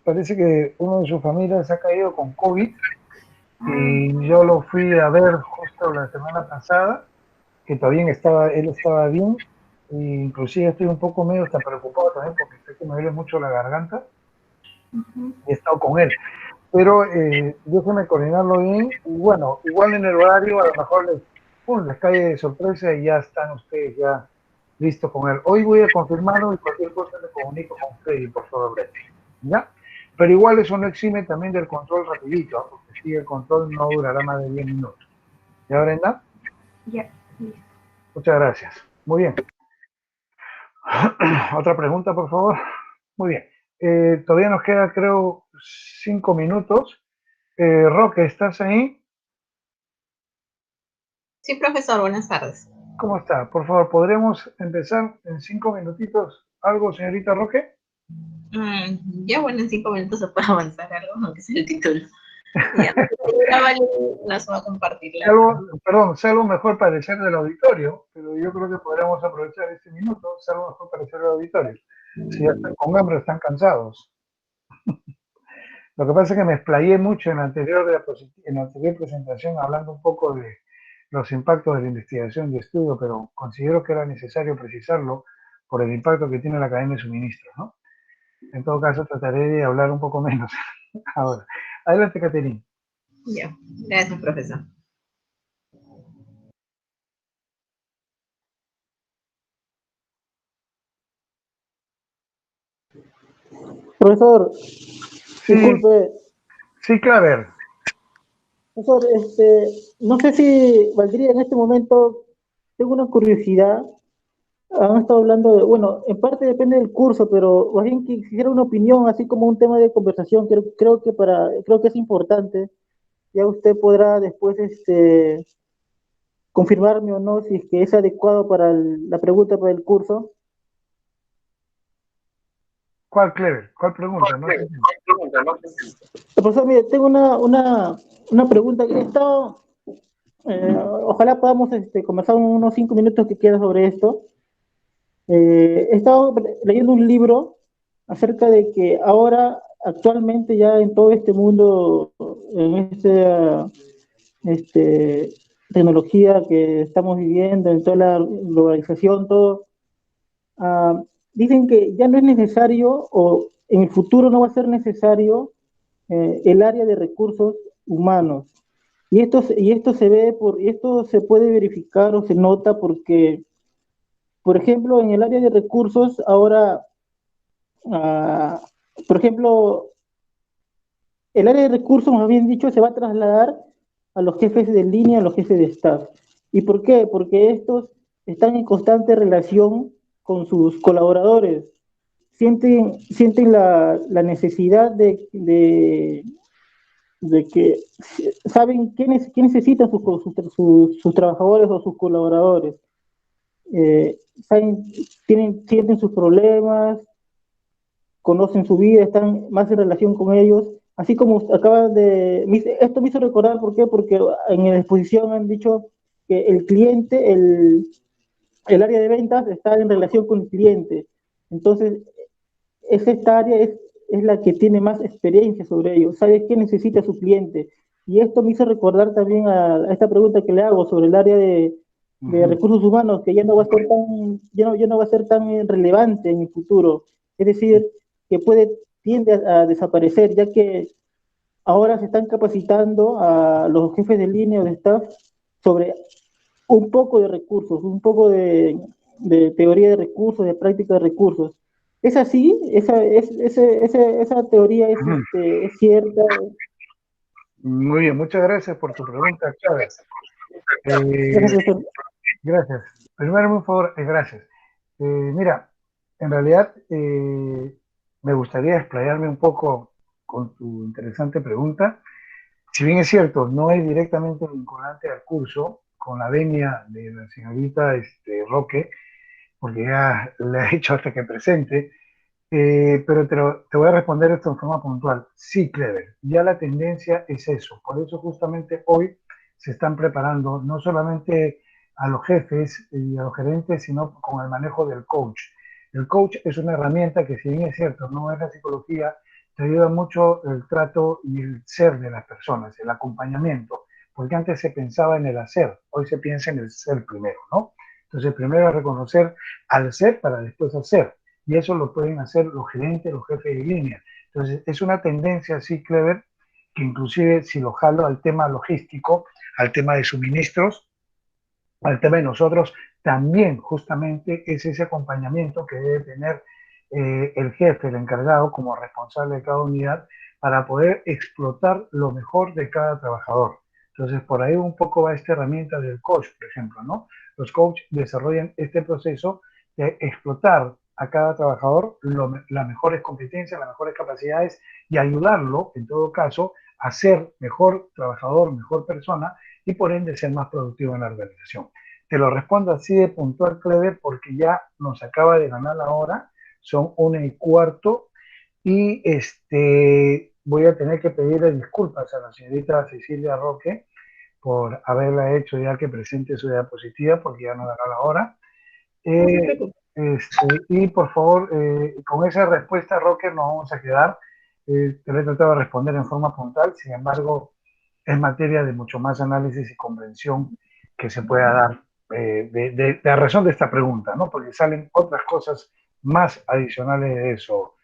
parece que uno de sus familias ha caído con COVID y yo lo fui a ver justo la semana pasada, que todavía él estaba bien, e inclusive estoy un poco medio hasta preocupado también porque sé que me duele mucho la garganta y he estado con él. Pero déjenme coordinarlo bien y bueno, igual en el horario a lo mejor les cae de sorpresa y ya están ustedes ya listos con él. Hoy voy a confirmarlo y cualquier cosa me comunico con ustedes, por favor, Brenda, ¿ya? Pero igual eso no exime también del control rapidito, ¿eh? Porque sí, el control no durará más de 10 minutos. ¿Ya, Brenda? Ya. Muchas gracias. Muy bien. Otra pregunta, por favor. Muy bien. Todavía nos queda, creo, 5 minutos. Roque, ¿estás ahí? Sí, profesor, buenas tardes. ¿Cómo está? Por favor, ¿podremos empezar en 5 minutitos algo, señorita Roque? Ya, bueno, en 5 minutos se puede avanzar algo, aunque sea el título. Ya, las va a compartir. Salvo mejor parecer del auditorio, pero yo creo que podremos aprovechar este minuto, salvo mejor parecer del auditorio. Si ya están con hambre, están cansados. Lo que pasa es que me explayé mucho en la anterior presentación hablando un poco de los impactos de la investigación y estudio, pero considero que era necesario precisarlo por el impacto que tiene la cadena de suministro, ¿no? En todo caso, trataré de hablar un poco menos ahora. Adelante, Caterina. Ya, gracias, profesor. Profesor, disculpe. Sí, Claver. Profesor, no sé si valdría en este momento, tengo una curiosidad. Han estado hablando de, bueno, en parte depende del curso, pero más bien quisiera una opinión, así como un tema de conversación, creo que es importante. Ya usted podrá después confirmarme o no si es que es adecuado para la pregunta para el curso. ¿Cuál, Clever? ¿Cuál pregunta? Profesor, mire, tengo una pregunta que he estado, ojalá podamos conversar unos 5 minutos que queda sobre esto. He estado leyendo un libro acerca de que ahora, actualmente ya en todo este mundo, en tecnología que estamos viviendo, en toda la globalización, todo, dicen que ya no es necesario, o en el futuro no va a ser necesario, el área de recursos humanos. Y esto se puede verificar o se nota porque, por ejemplo, en el área de recursos, ahora, por ejemplo, el área de recursos, más bien dicho, se va a trasladar a los jefes de línea, a los jefes de staff. ¿Y por qué? Porque estos están en constante relación con sus colaboradores. Sienten la necesidad de que saben qué necesitan sus trabajadores o sus colaboradores. Sienten sus problemas, conocen su vida, están más en relación con ellos. Así como esto me hizo recordar, ¿por qué? Porque en la exposición han dicho que el cliente, el área de ventas está en relación con el cliente. Entonces, esta área es la que tiene más experiencia sobre ello, sabe qué necesita su cliente. Y esto me hizo recordar también a esta pregunta que le hago sobre el área de recursos humanos, que ya no va a ser tan relevante en el futuro. Es decir, que tiende a desaparecer, ya que ahora se están capacitando a los jefes de línea o de staff sobre un poco de recursos, un poco de de teoría de recursos, de práctica de recursos. ¿Es así? ¿Esa teoría es cierta? Muy bien, muchas gracias por tu pregunta, Chávez. Gracias, profesor. Gracias. Primero, por favor, gracias. Mira, en realidad me gustaría explayarme un poco con tu interesante pregunta. Si bien es cierto, no es directamente vinculante al curso, con la venia de la señorita Roque, porque ya le he dicho hasta que presente, pero te voy a responder esto en forma puntual. Sí, Clever, ya la tendencia es eso. Por eso justamente hoy se están preparando no solamente a los jefes y a los gerentes, sino con el manejo del coach. El coach es una herramienta que, si bien es cierto, no es la psicología, te ayuda mucho el trato y el ser de las personas, el acompañamiento, porque antes se pensaba en el hacer, hoy se piensa en el ser primero, ¿no? Entonces, primero reconocer al ser para después hacer. Y eso lo pueden hacer los gerentes, los jefes de línea. Entonces, es una tendencia así, Clever, que inclusive si lo jalo al tema logístico, al tema de suministros, al tema de nosotros, también justamente es ese acompañamiento que debe tener el jefe, el encargado, como responsable de cada unidad, para poder explotar lo mejor de cada trabajador. Entonces, por ahí un poco va esta herramienta del coach, por ejemplo, ¿no? Los coaches desarrollan este proceso de explotar a cada trabajador las mejores competencias, las mejores capacidades y ayudarlo, en todo caso, a ser mejor trabajador, mejor persona y por ende ser más productivo en la organización. Te lo respondo así de puntual, Clever, porque ya nos acaba de ganar la hora, son 1:15 y voy a tener que pedirle disculpas a la señorita Cecilia Roque por haberla hecho ya que presente su diapositiva porque ya nos ganó la hora. Y por favor, con esa respuesta, Roque, nos vamos a quedar. Te lo he tratado de responder en forma puntual, sin embargo, es materia de mucho más análisis y comprensión que se pueda dar de la razón de esta pregunta, ¿no? Porque salen otras cosas más adicionales de eso,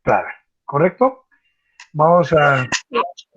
claro. ¿Correcto? Vamos a